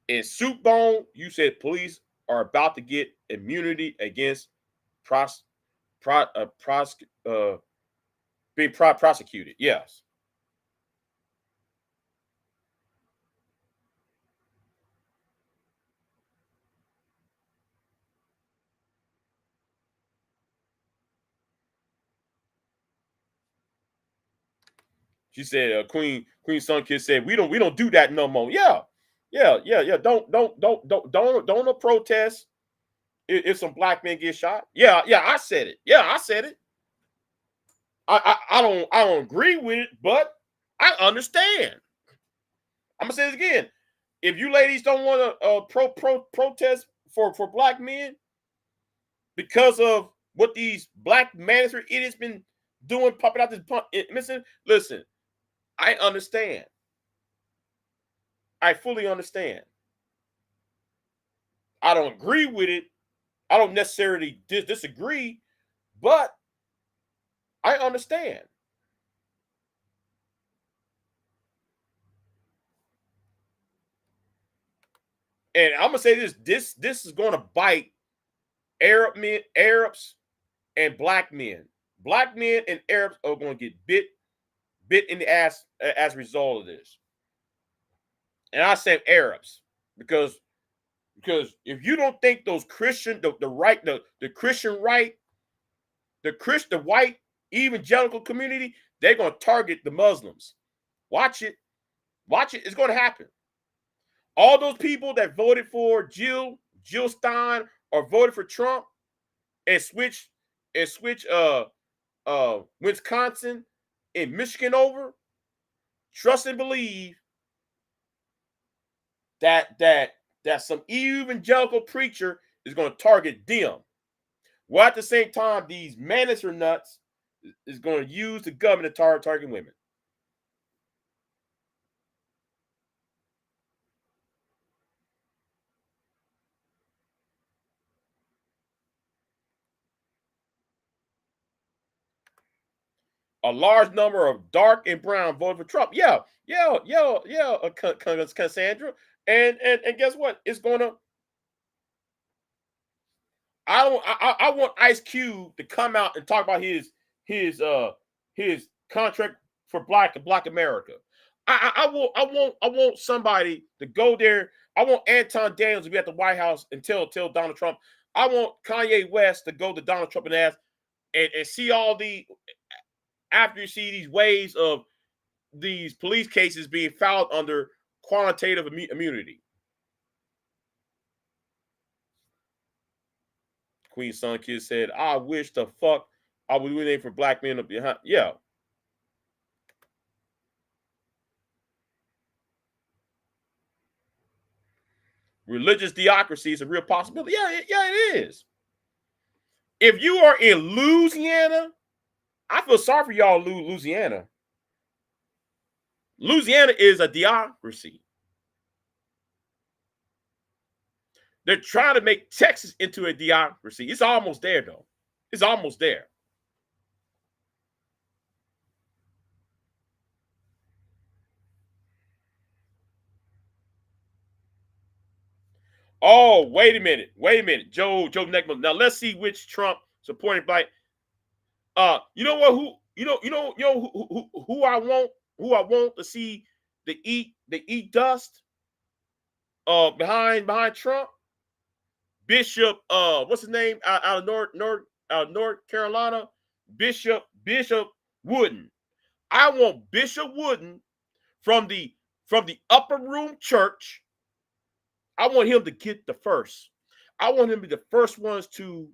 In Soup Bone, you said police are about to get immunity against pros, pro, pros, being prosecuted. Yes. She said, Queen Sunkist said, we don't do that no more. Yeah. Don't protest if some black men get shot. Yeah, I said it. Yeah, I said it. I don't agree with it, but I understand. I'm gonna say this again. If you ladies don't want to protest for black men because of what these black manager idiots been doing, popping out this listen, I understand. I fully understand. I don't agree with it. I don't necessarily disagree, but I understand. And I'm gonna say this is gonna bite Arabs and black men. Black men and Arabs are gonna get bit in the ass as a result of this. And I say Arabs because if you don't think those Christian, the right, the Christian right, the white evangelical community, they're gonna target the Muslims. Watch it. It's gonna happen. All those people that voted for Jill Stein or voted for Trump and switch Wisconsin and Michigan over, trust and believe that some evangelical preacher is going to target them. While at the same time, these minister nuts is going to use the government to target women. A large number of dark and brown voted for Trump. Yeah, Cassandra. And guess what? It's going to. I want Ice Cube to come out and talk about his his contract for Black America. I want somebody to go there. I want Anton Daniels to be at the White House and tell Donald Trump. I want Kanye West to go to Donald Trump and ask and see all the after you see these waves of these police cases being filed under quantitative immunity. Queen's Son Kid said, I wish the fuck I was waiting for black men up behind. Yeah. Religious theocracy is a real possibility. Yeah, it is. If you are in Louisiana, I feel sorry for y'all, Louisiana. Louisiana is a theocracy. They're trying to make Texas into a theocracy. It's almost there, though. It's almost there. Oh, wait a minute. Joe Neckman. Now let's see which Trump supporting black. You know what? Who I want to see the eat dust behind Trump? Bishop, what's his name? Out of North Carolina, Bishop Wooden. I want Bishop Wooden from the upper room church. I want him to get the first. I want him to be the first ones to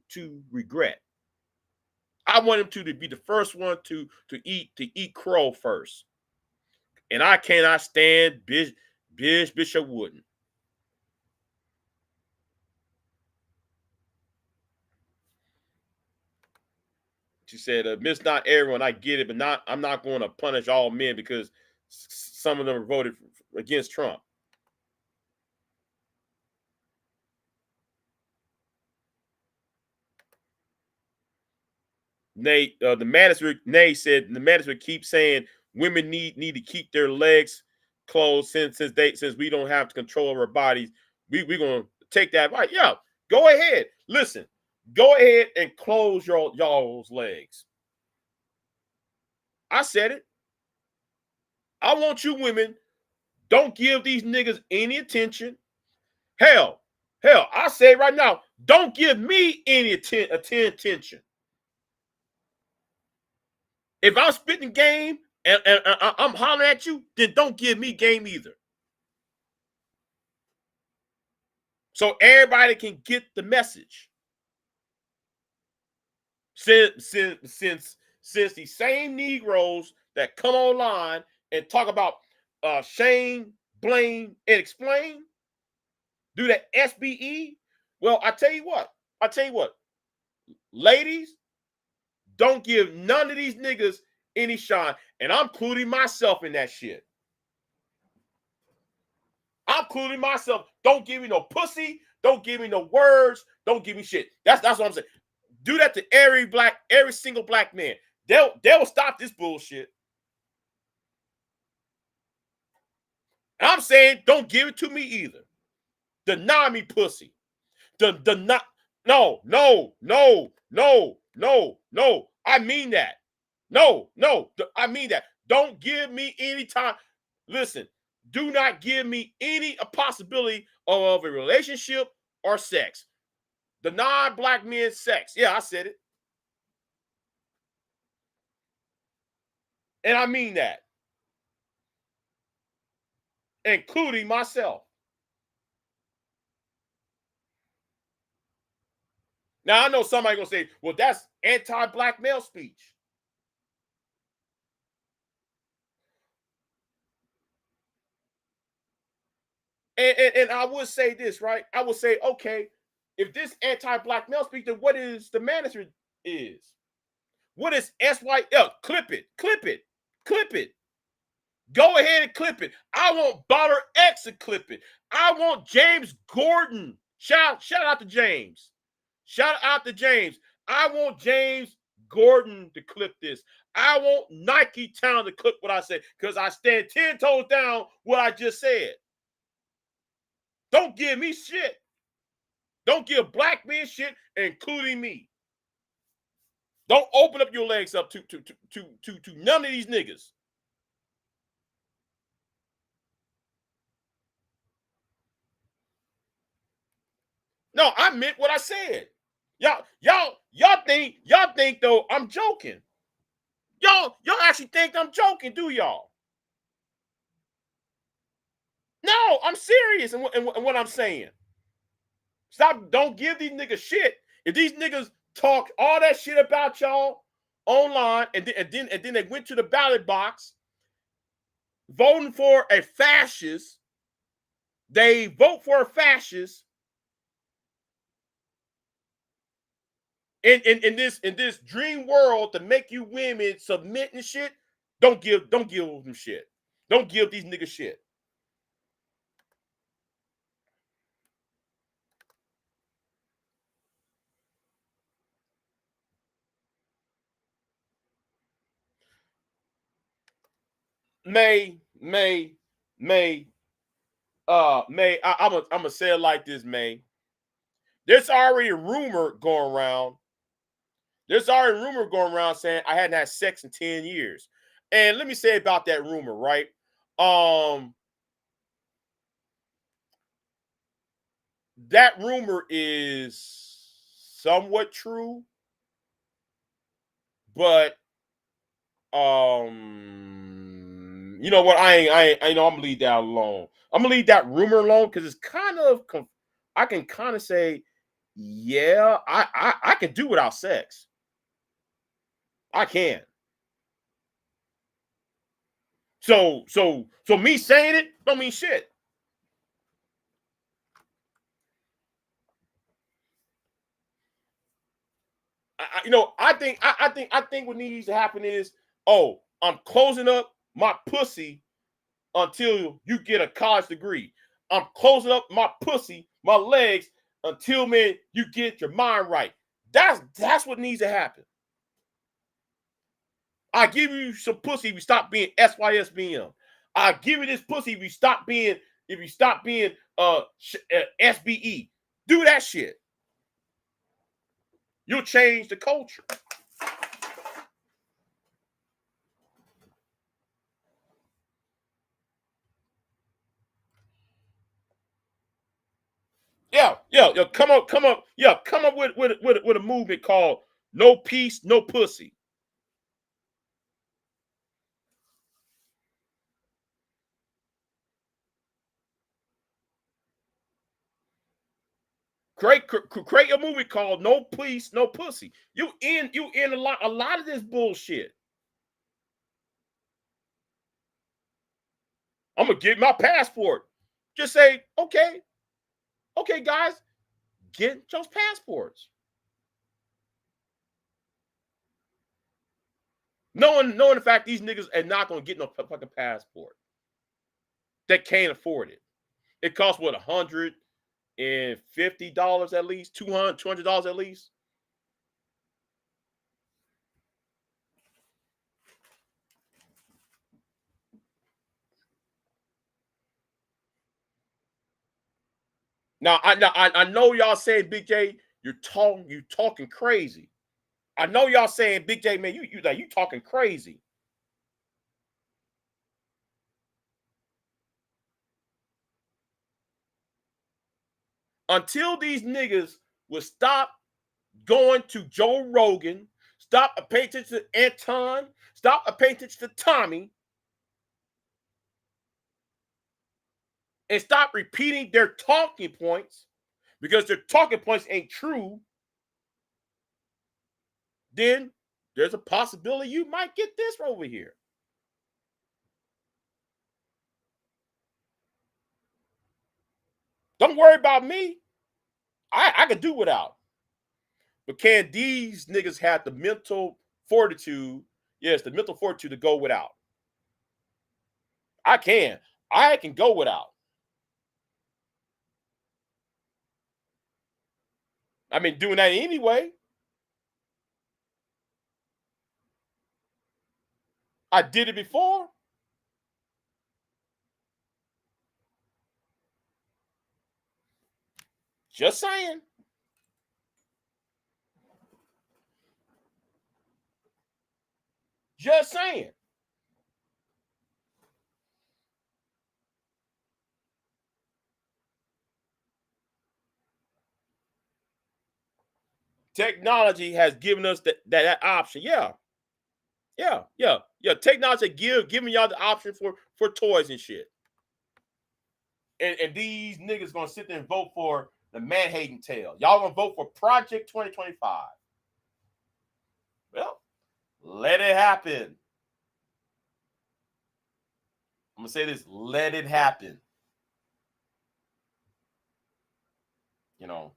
regret. I want him to be the first one to eat crow first. And I cannot stand Bishop Wooden. She said, "Miss not everyone. I get it, but I'm not going to punish all men because some of them voted against Trump." Nate, the manager, Nate said the manager keeps saying women need to keep their legs closed since we don't have control of our bodies. We're gonna take that right. Yeah, go ahead. Listen, go ahead and close y'all's legs. I said it. I want you women, don't give these niggas any attention. Hell, I say right now, don't give me any attention. If I'm spitting game and I'm hollering at you, then don't give me game either. So everybody can get the message. Since the same Negroes that come online and talk about shame, blame, and explain, do that SBE. Well, I tell you what, ladies, don't give none of these niggas any shine, and I'm including myself in that shit. I'm including myself. Don't give me no pussy. Don't give me no words. Don't give me shit. That's what I'm saying. Do that to every single black man. They'll stop this bullshit. And I'm saying, don't give it to me either. Deny me pussy. Not. No. I mean that. No. I mean that. Don't give me any time. Listen, do not give me any possibility of a relationship or sex. Deny black men sex. Yeah, I said it. And I mean that. Including myself. Now, I know somebody going to say, well, that's anti-black male speech. And I would say this, right? I would say, okay, if this anti-black male speak, then what is the manager is? What is SYL? Clip it, clip it, clip it. Go ahead and clip it. I want Baller X to clip it. I want James Gordon. Shout out to James. Shout out to James. I want James Gordon to clip this. I want Nike Town to clip what I said because I stand 10 toes down what I just said. Don't give me shit. Don't give black men shit, including me. Don't open up your legs up to none of these niggas. No, I meant what I said. Y'all think though I'm joking. Y'all actually think I'm joking, do y'all? No, I'm serious in what I'm saying. Stop, don't give these niggas shit. If these niggas talk all that shit about y'all online and then they went to the ballot box voting for a fascist, they vote for a fascist in this dream world to make you women submit and shit. Don't give them shit. Don't give these niggas shit. May, I'm gonna say it like this, May. There's already a rumor going around. There's already a rumor going around saying I hadn't had sex in 10 years. And let me say about that rumor, right? That rumor is somewhat true, but you know what? I know I'm gonna leave that alone. I'm gonna leave that rumor alone because it's kind of I can kind of say, yeah, I can do without sex. I can. So me saying it don't mean shit. I think what needs to happen is, oh, I'm closing up my pussy until you get a college degree. I'm closing up my pussy, my legs, until, man, you get your mind right. That's what needs to happen. I give you some pussy if you stop being SYSBM. I give you this pussy if you stop being SBE. Do that shit. You'll change the culture. Yeah. Come up. Yeah, come up with a movement called "No Peace, No Pussy." Create a movie called "No Peace, No Pussy." You in a lot of this bullshit. I'm gonna get my passport. Just say, okay, guys, get those passports. Knowing the fact these niggas are not gonna get no fucking passport. They can't afford it. It costs what, $150 at least, $200 at least. Now I know y'all saying, Big J, you talking crazy. I know y'all saying, Big J, man, you talking crazy. Until these niggas will stop going to Joe Rogan, stop paying attention to Anton, stop paying attention to Tommy, and stop repeating their talking points because their talking points ain't true, then there's a possibility you might get this over here. Don't worry about me. I can do without. But can these niggas have the mental fortitude? Yes, the mental fortitude to go without. I can. I can go without. I mean, doing that anyway. I did it before. Just saying. Just saying. Technology has given us that option. Yeah. Yeah. Technology giving y'all the option for toys and shit. And these niggas gonna sit there and vote for the man-hating tale. Y'all gonna vote for Project 2025. Well, let it happen. I'm gonna say this, let it happen. You know.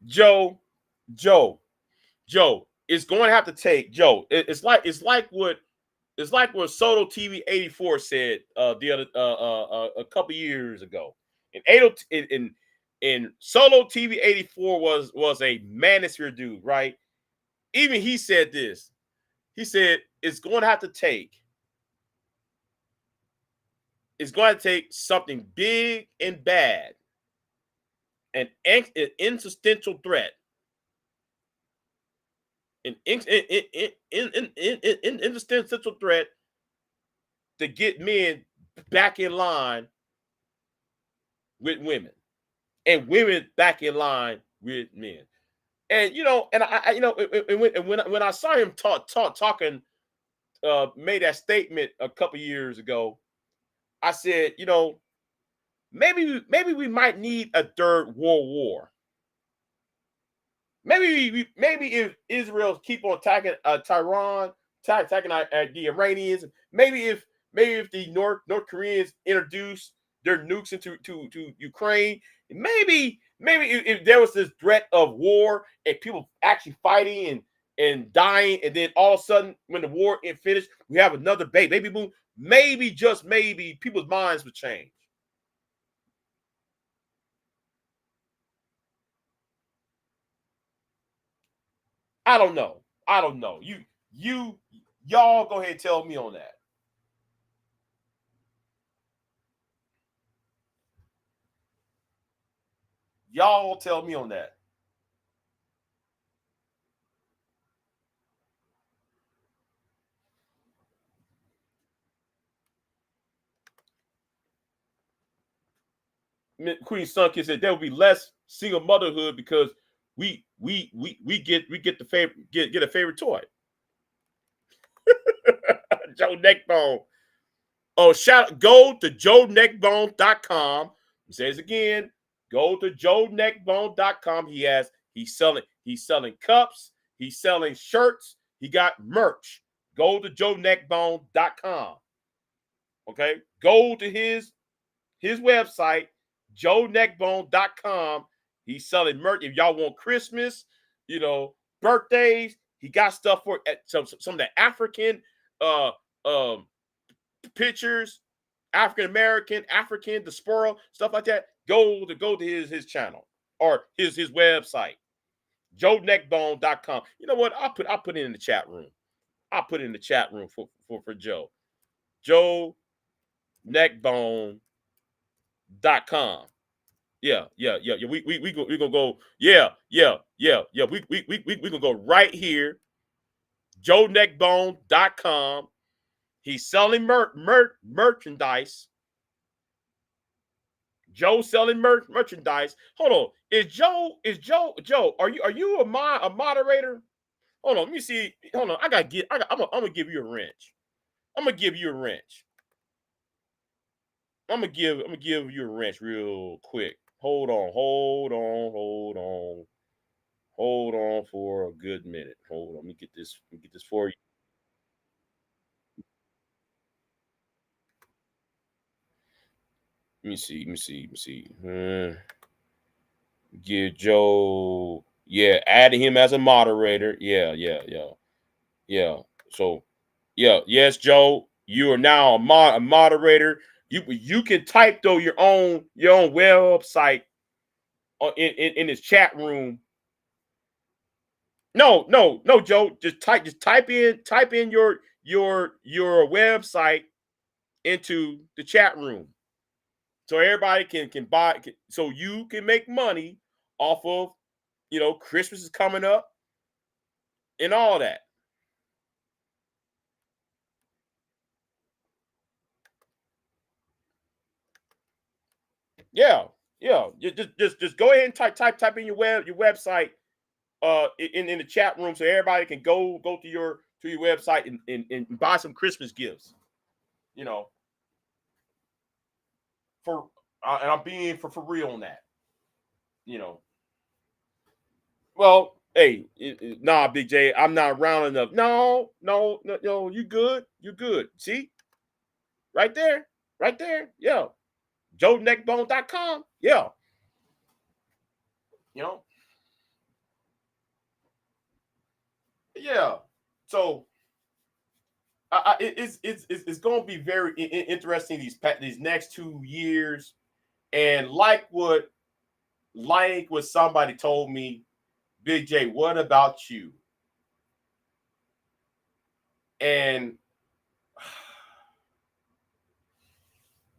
Joe, Joe, it's going to have to take Joe. It's like what Soto TV 84 said the other a couple years ago. And in Solo TV 84 was a manosphere dude, right? Even he said this. He said it's going to take something big and bad, an existential threat, an existential threat to get men back in line with women, and women back in line with men. And and I when I saw him talking, made that statement a couple years ago, I said, maybe we might need a third world war. Maybe if Israel keep on attacking Tehran, attacking the Iranians, maybe if the North Koreans introduce their nukes into to Ukraine, maybe if there was this threat of war and people actually fighting and dying, and then all of a sudden when the war is finished, we have another baby boom. Maybe, just maybe, people's minds would change. I don't know. Y'all go ahead and tell me on that. Y'all tell me on that. Queen Sunkist said there will be less single motherhood because we get the favorite get a favorite toy. Joe Neckbone. Oh, go to joeneckbone.com. He says again, go to joeneckbone.com. He's selling cups, he's selling shirts, he got merch. Go to joeneckbone.com. Okay? Go to his website, joeneckbone.com. He's selling merch. If y'all want Christmas, birthdays, he got stuff for some of the African uh um pictures, African American, African diaspora, stuff like that. Go to his channel or his website, joeneckbone.com. You know what? I'll put it in the chat room. I'll put it in the chat room for Joe. joeneckbone.com. Yeah. We gonna go. Yeah. We gonna go right here. JoeNeckbone.com. He's selling merchandise. Joe selling merchandise. Hold on. Is Joe? Are you a moderator? Hold on. Let me see. Hold on. I'm gonna give you a wrench. I'm gonna give you a wrench. I'm gonna give you a wrench real quick. hold on for a good minute. Hold on, let me get this. Let me get this for you. Let me see. Let me see. Let me see. Give Joe. Yeah, adding him as a moderator. Yeah, yeah, yeah, yeah. So, yeah, yes, Joe, you are now a moderator. You can type though your own website in this chat room. No, no, no, Joe. Just type in your website into the chat room so everybody can buy. So you can make money off of Christmas is coming up and all that. Yeah, yeah. Just go ahead and type in your website in the chat room so everybody can go to your website and buy some Christmas gifts. You know, for and I'm being for real on that. You know, well, hey, nah, Big J, I'm not round enough. No, no, no, no, you good, you good. See, right there, right there. Yeah, JoeNeckbone.com. Yeah, you know, yeah. So it's going to be very interesting these next 2 years. And like what somebody told me, Big J, what about you? And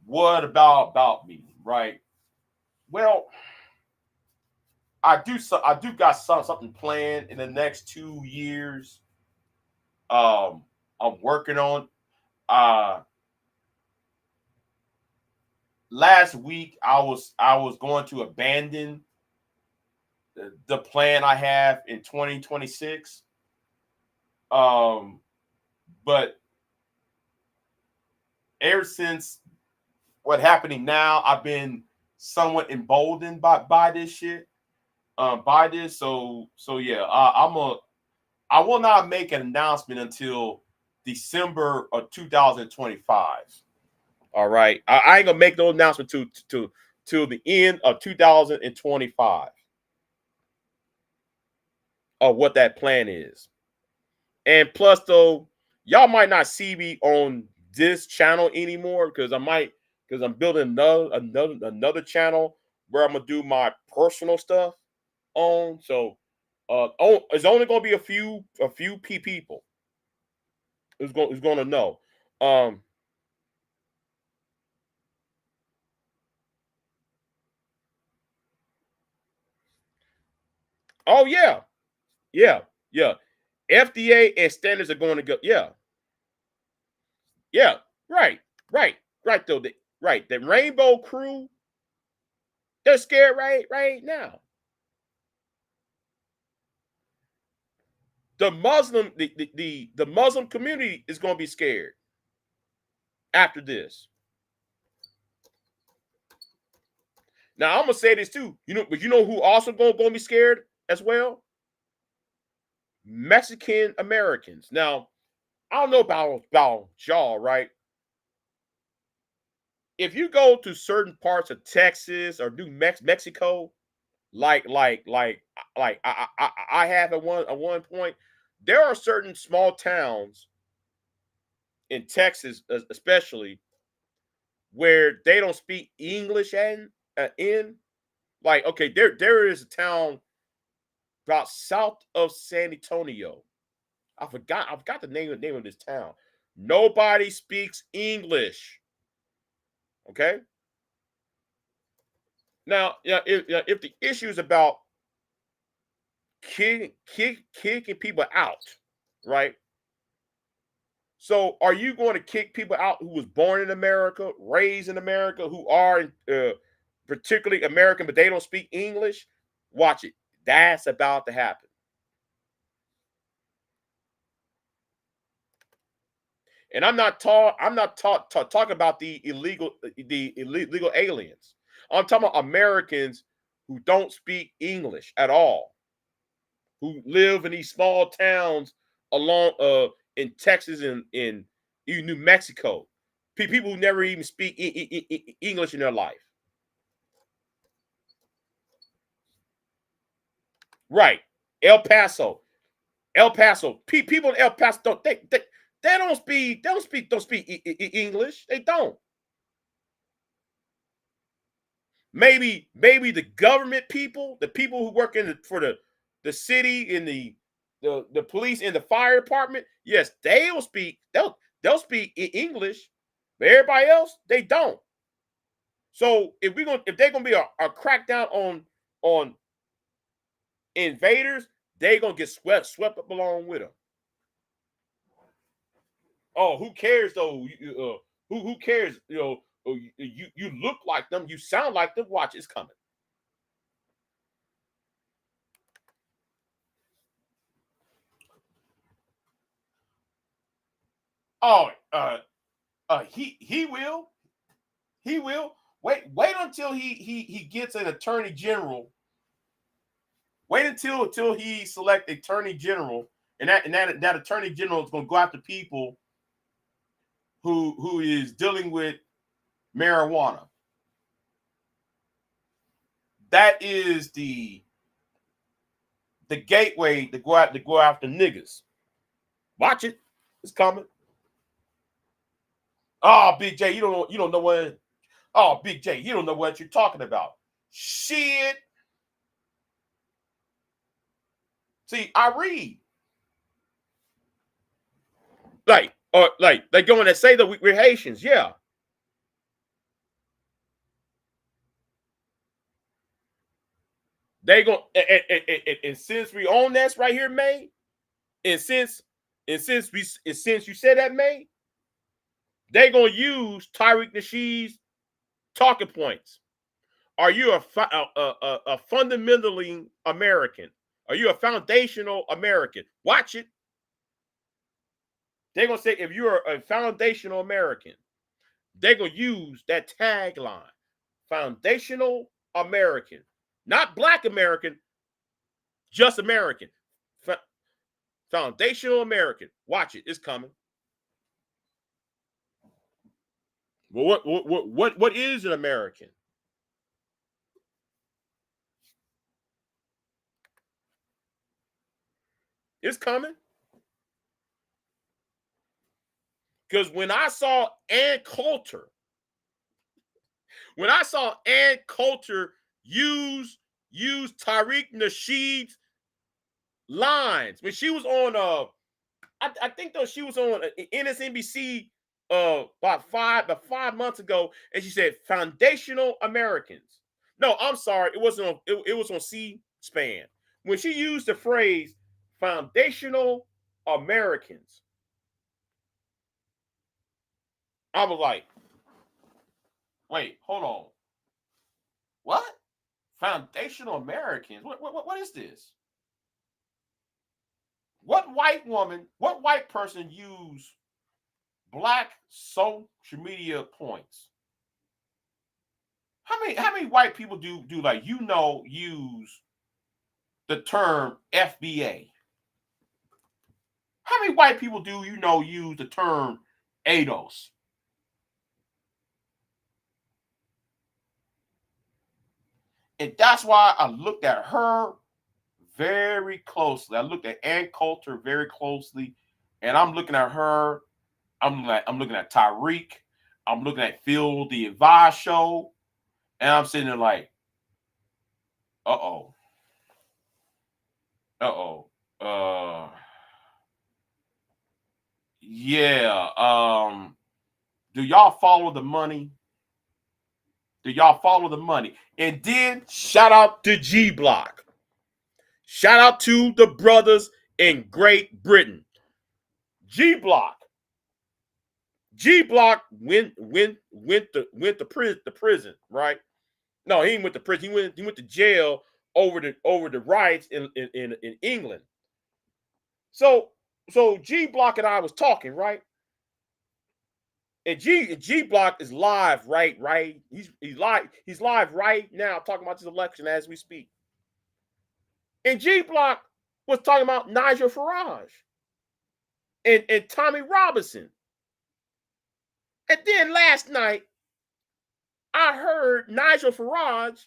what about me, right? Well, I do got something planned in the next 2 years. Um, I'm working on. Uh, Last week I was going to abandon the plan I have in 2026. Um, but ever since what happening now, I've been somewhat emboldened by this shit. By this, so yeah, I will not make an announcement until December of 2025. All right, I ain't gonna make no announcement to the end of 2025 of what that plan is. And plus, though, y'all might not see me on this channel anymore because I'm building another channel where I'm gonna do my personal stuff on. So, it's only gonna be a few people who's gonna know. Um, oh yeah, yeah, yeah. FDA and standards are going to go. Yeah, yeah, right, right, right. Though, right, the Rainbow Crew, they're scared right now. The Muslim community is going to be scared after this. Now I'm gonna say this too, but you know who also gonna be scared as well? Mexican Americans. Now I don't know about y'all, right? If you go to certain parts of Texas or New Mexico, like I have at one point, there are certain small towns in Texas, especially where they don't speak English in. Like, okay, there is a town about south of San Antonio. I forgot the name of this town. Nobody speaks English. Okay. Now, yeah, if the issue is about kicking people out, right? So, are you going to kick people out who was born in America, raised in America, who are particularly American, but they don't speak English? Watch it. That's about to happen. And I'm not talking about the illegal aliens. I'm talking about Americans who don't speak English at all, who live in these small towns along in Texas and in New Mexico. People who never even speak English in their life. Right. El Paso. El Paso. People in El Paso they don't speak English. They don't. Maybe the government people, the people who work for the city and the police and the fire department, yes, they'll speak English, but everybody else they don't. So if they're gonna be a crackdown on invaders, they gonna get swept up along with them. Oh, who cares though? Who cares? You look like them, you sound like them. Watch, it's coming. Oh, he will. He will. Wait until he gets an attorney general. Wait until he select attorney general, and that attorney general is going to go after people who is dealing with marijuana. That is the gateway to go after niggas. Watch it. It's coming. Oh, Big J, you don't know what. Oh, Big J, you don't know what you're talking about. Shit. See, I read. Like they going to say that we're Haitians, yeah. They go and since we own this right here, May, and since you said that, May, they gonna use Tariq Nasheed's talking points. Are you a fundamentally American? Are you a foundational American? Watch it. They're gonna say if you're a foundational American, they're gonna use that tagline, foundational American, not Black American, just American. Foundational American. Watch it. It's coming. Well, what is an American? It's coming. Because when I saw Ann Coulter use Tariq Nasheed's lines when she was on I think though she was on NSNBC about 5 months ago, and she said foundational Americans. No, I'm sorry, it wasn't on it was on C-SPAN. When she used the phrase foundational Americans, I was like, wait, hold on. What? Foundational Americans? What is this? What white person use Black social media points? How many white people do like use the term FBA? How many white people do use the term ADOS? And that's why I looked at her very closely. I looked at Ann Coulter very closely, and I'm looking at her. I'm looking at Tariq. I'm looking at Phil the Advice Show, and I'm sitting there like, uh-oh. Uh-oh. Yeah. Do y'all follow the money? Do y'all follow the money? And then shout out to G Block. Shout out to the brothers in Great Britain. G Block. G Block went to prison, right? No, he went to prison. He went to jail over the riots in England. So G Block and I was talking, right? And G Block is live, right? He's live right now talking about this election as we speak. And G Block was talking about Nigel Farage and Tommy Robinson. And then last night, I heard Nigel Farage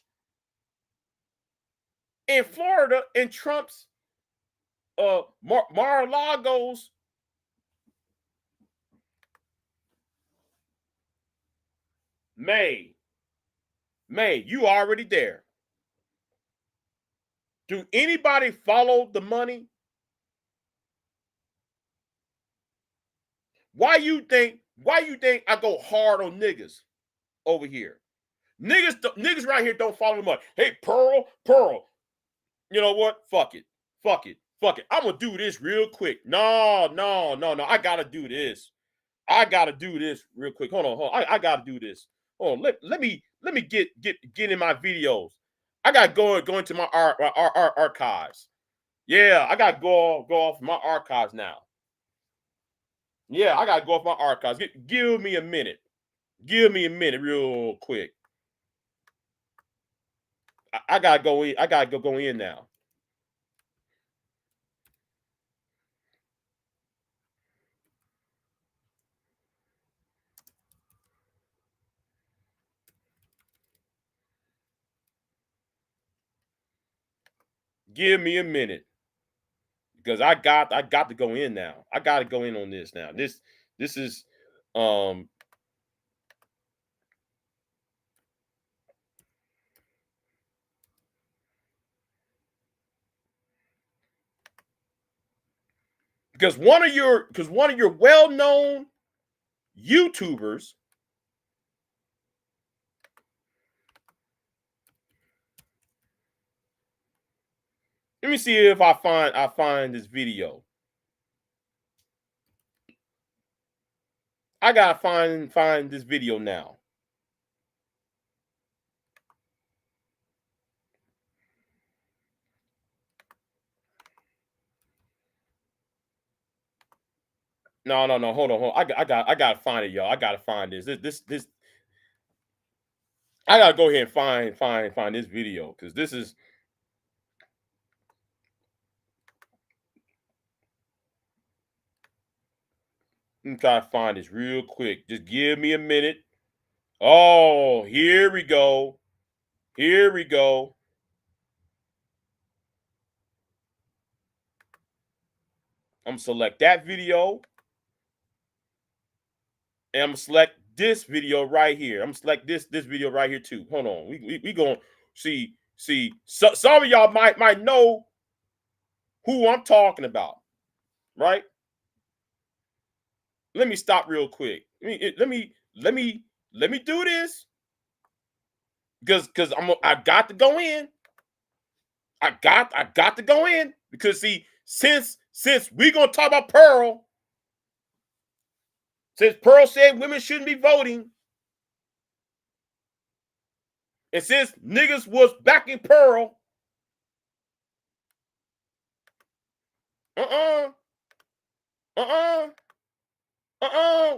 in Florida in Trump's Mar-a-Lago's May, you already there. Do anybody follow the money? Why you think I go hard on niggas over here? Niggas right here don't follow the money. Hey, Pearl. You know what? Fuck it. I'm gonna do this real quick. No. I gotta do this. Real quick. Hold on. I gotta do this. Hold on. Let me get in my videos. I gotta go into my archives. Yeah, I gotta go off my archives now. Yeah, I gotta go off my archives. Give me a minute. Real quick. I gotta go in. I gotta go in now. Give me a minute. Because I got to go in now. I got to go in on this now. This is because one of your well-known YouTubers let me see if I find this video. I gotta find this video now. No. Hold on. I gotta find it, y'all. I gotta find this. This. I gotta go ahead and find this video because this is. Let me try to find this real quick. Just give me a minute. Oh, here we go. I'm gonna select that video. And I'm gonna select this video right here. I'm gonna select this video right here too. Hold on. We gonna see. So, some of y'all might know who I'm talking about, right? Let me stop real quick. Let me do this because I got to go in. I got to go in because see, since we gonna talk about Pearl, since Pearl said women shouldn't be voting, and since niggas was backing Pearl,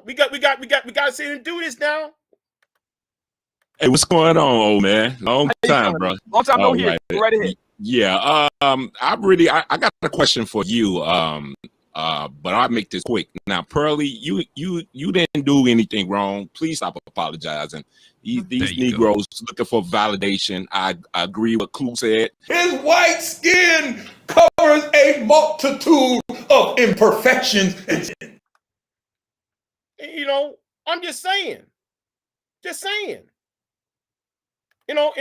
we got to sit and do this now. Hey, what's going on, old man? Long time, bro. Long time no hear. Go right ahead. Yeah. I got a question for you. But I'll make this quick. Now, Pearly, you didn't do anything wrong. Please stop apologizing. These Negroes looking for validation. I agree with Clue said. His white skin covers a multitude of imperfections. You know, I'm just saying. You know,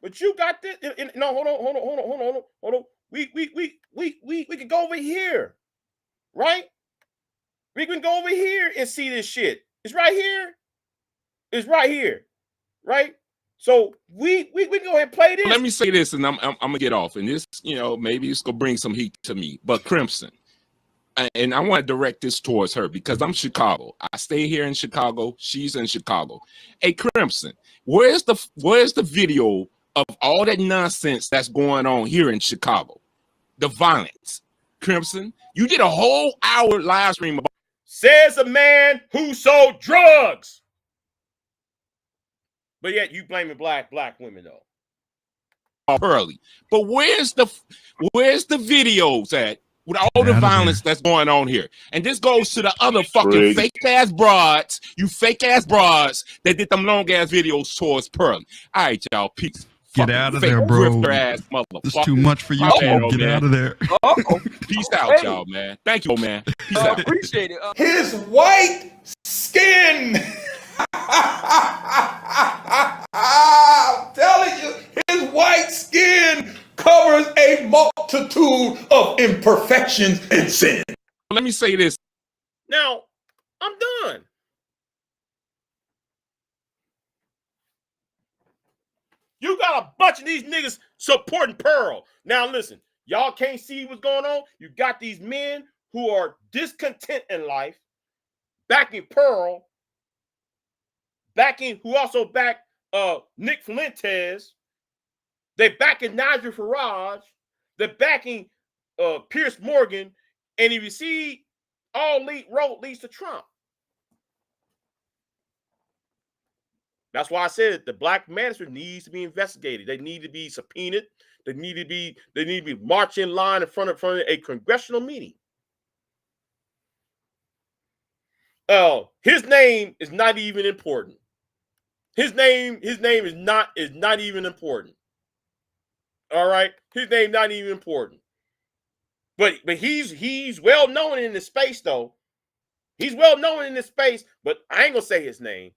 but you got this. No, hold on. We can go over here, right? We can go over here and see this shit. It's right here. Right? So we can go ahead and play this. Let me say this, and I'm gonna get off. And this, maybe it's gonna bring some heat to me. But Crimson, and I want to direct this towards her because I'm Chicago. I stay here in Chicago. She's in Chicago. Hey, Crimson, where's the video of all that nonsense that's going on here in Chicago? The violence. Crimson, you did a whole hour live stream about. Says a man who sold drugs. But yet you blaming black women though. Early. But where's the videos at with all the violence that's going on here? And this goes to the other fucking fake ass broads, you fake ass broads that did them long ass videos towards Pearly. All right, y'all, peace. Get out of there, bro. Ass this is too much for you. Get out of there. Peace out, y'all, man. Thank you, man. Peace out. Appreciate it. His white skin. I'm telling you, his white skin covers a multitude of imperfections and sin. Let me say this. Now, I'm done. You got a bunch of these niggas supporting Pearl. Now, listen, y'all can't see what's going on. You got these men who are discontent in life, backing Pearl, who also back Nick Fuentes. They backing Nigel Farage. They're backing Pierce Morgan. And if you see, all road leads to Trump. That's why I said the black manager needs to be investigated. They need to be subpoenaed. They need to be marched in line in front of a congressional meeting. His name is not even important. His name is not even important. All right, his name not even important. But he's well known in this space though. He's well known in this space, but I ain't gonna say his name.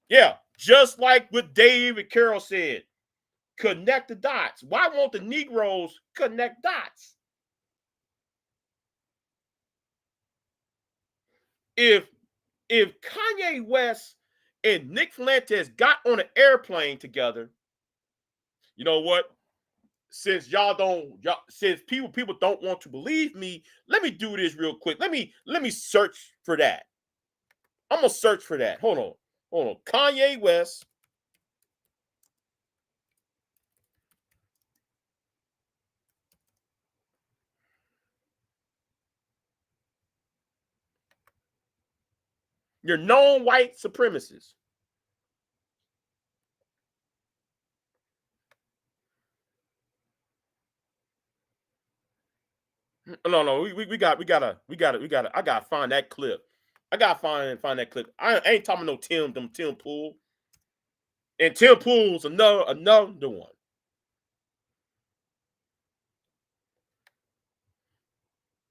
Yeah, just like what David Carroll said, connect the dots. Why won't the Negroes connect dots? If Kanye West and Nick Fuentes got on an airplane together, you know what? Since since people don't want to believe me, let me do this real quick. Let me search for that. I'm gonna search for that. Hold on. Kanye West. You're known white supremacists. No. We gotta. I gotta find that clip. I gotta find that clip. I ain't talking no Tim Pool. And Tim Pool's another one.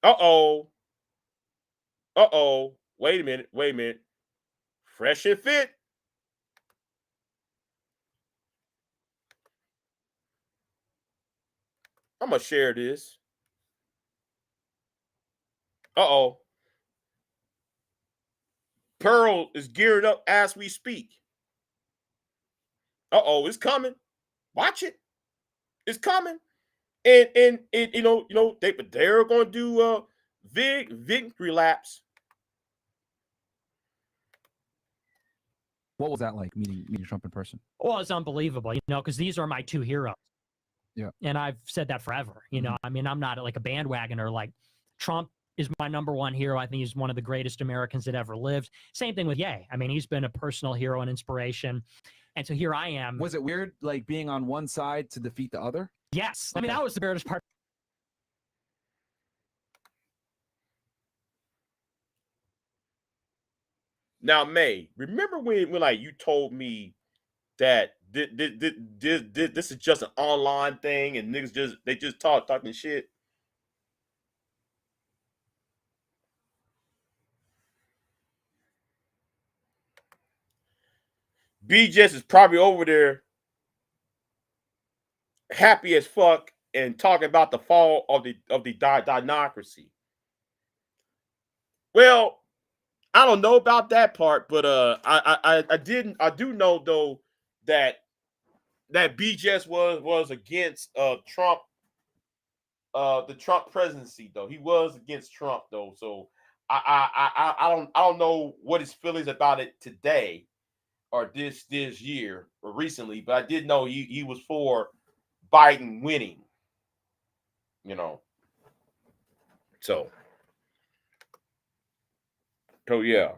Uh-oh. Wait a minute. Fresh and Fit. I'm gonna share this. Uh-oh. Pearl is gearing up as we speak. Uh-oh, it's coming. Watch it. It's coming. And they're gonna do victory laps. What was that like, meeting Trump in person? Well, it's unbelievable, because these are my two heroes. Yeah. And I've said that forever. I mean, I'm not like a bandwagoner. Like, Trump is my number one hero. I think he's one of the greatest Americans that ever lived. Same thing with Ye. I mean, he's been a personal hero and inspiration. And so here I am. Was it weird, like, being on one side to defeat the other? Yes. I mean, that was the weirdest part. Now, May, remember when like you told me that this is just an online thing and niggas just talking shit? BJS is probably over there happy as fuck and talking about the fall of the democracy. Well, I don't know about that part, but I do know though that BJS was against Trump, the Trump presidency though. He was against Trump though, so I don't know what his feelings about it today or this year or recently, but I did know he was for Biden winning. So yeah.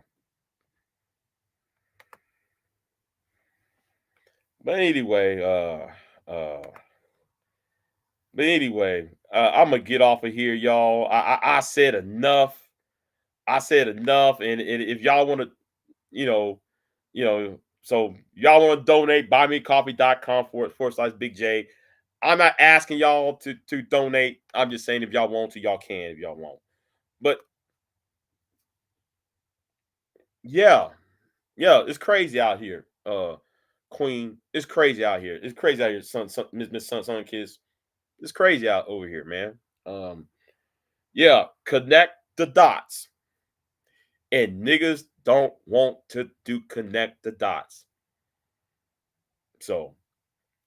But anyway, I'm gonna get off of here, y'all. I said enough. I said enough. And if y'all want to, so y'all want to donate, buymecoffee.com/Big J. I'm not asking y'all to donate. I'm just saying if y'all want to, y'all can if y'all want. But yeah, it's crazy out here. Queen, it's crazy out here. It's crazy out here, Miss Son Kiss. It's crazy out over here, man. Yeah, connect the dots. And niggas don't want to connect the dots. So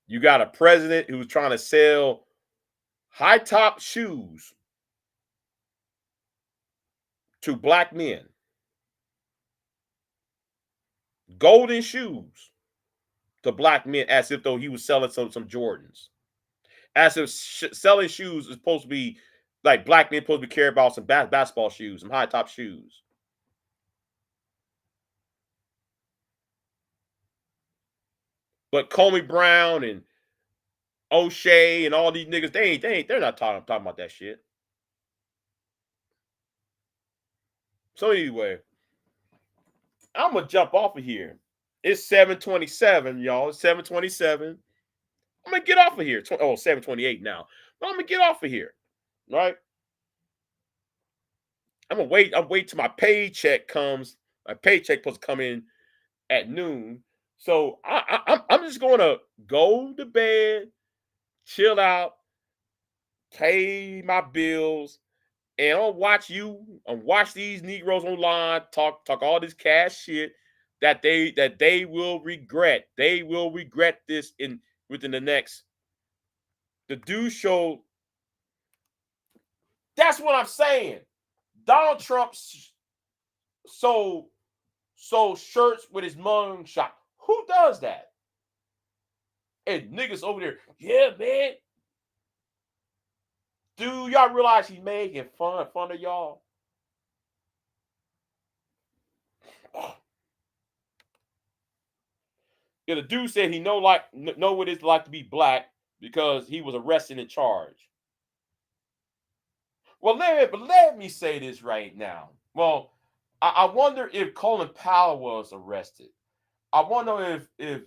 you got a president who's trying to sell high top shoes to black men. Golden shoes to black men, as if though he was selling some Jordans. As if selling shoes is supposed to be like black men supposed to be care about some basketball shoes, some high top shoes. But Comey Brown and O'Shea and all these niggas, they're not talking about that shit. So anyway, I'm gonna jump off of here. It's 7:27, y'all. It's 7:27. I'm gonna get off of here. 7:28 now. But I'm gonna get off of here. Right? I'm gonna wait. I'm wait till my paycheck comes. My paycheck supposed to come in at noon. So I'm just gonna go to bed, chill out, pay my bills, and I'll watch these Negroes online talk all this cash shit that they will regret. They will regret this within the next. The dude show. That's what I'm saying. Donald Trump sold shirts with his mug shot. Who does that? And niggas over there, yeah, man. Do y'all realize he's making fun of y'all? Yeah, the dude said he know what it's like to be black because he was arrested and charged. Well, let me say this right now. Well, I wonder if Colin Powell was arrested. I wonder if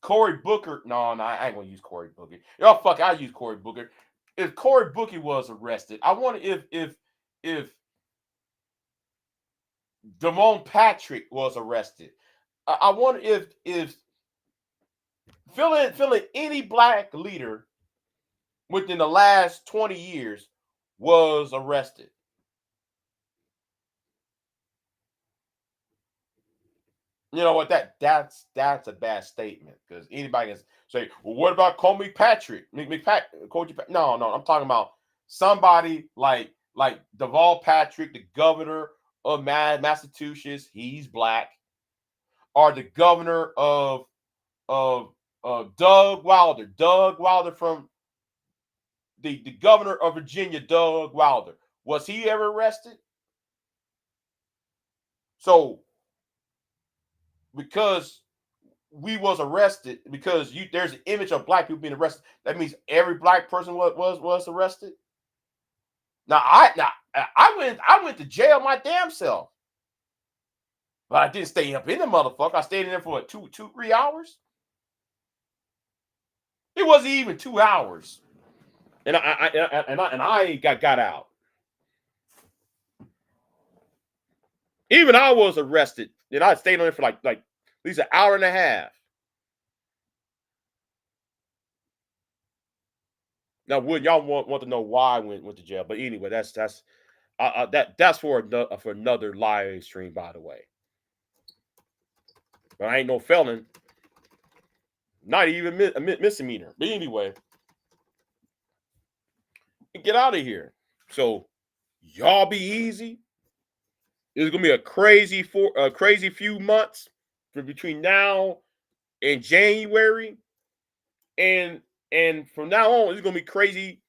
Cory Booker. No, I ain't gonna use Cory Booker. Oh fuck, I use Cory Booker. If Cory Booker was arrested, I wonder if Damone Patrick was arrested. I wonder if feeling any black leader within the last 20 years was arrested. You know what? That's a bad statement because anybody can say, "Well, what about Comey Patrick?" No, I'm talking about somebody like Deval Patrick, the governor of Massachusetts. He's black, or the governor of Doug Wilder. Doug Wilder from the governor of Virginia, Doug Wilder. Was he ever arrested? So because we was arrested, because there's an image of black people being arrested, that means every black person was arrested. Now I went to jail my damn self, but I didn't stay up in the motherfucker. I stayed in there for what, 3 hours. It wasn't even 2 hours, and I got out. Even I was arrested, and I stayed on there for like at least an hour and a half. Now, would y'all want to know why I went to jail? But anyway, that's for another live stream, by the way. But I ain't no felon, not even a misdemeanor. But anyway, get out of here. So y'all be easy. It's gonna be a crazy few months between now and January, and from now on, it's gonna be crazy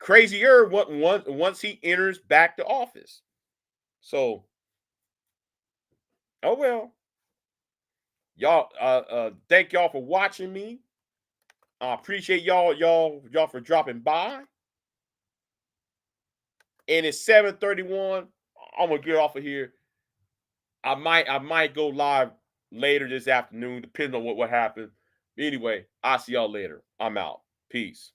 crazier once he enters back to office. So, oh well. Y'all, thank y'all for watching me. I appreciate y'all for dropping by. And it's 7:31. I'm gonna get off of here. I might go live later this afternoon, depending on what happens. Anyway, I'll see y'all later. I'm out. Peace.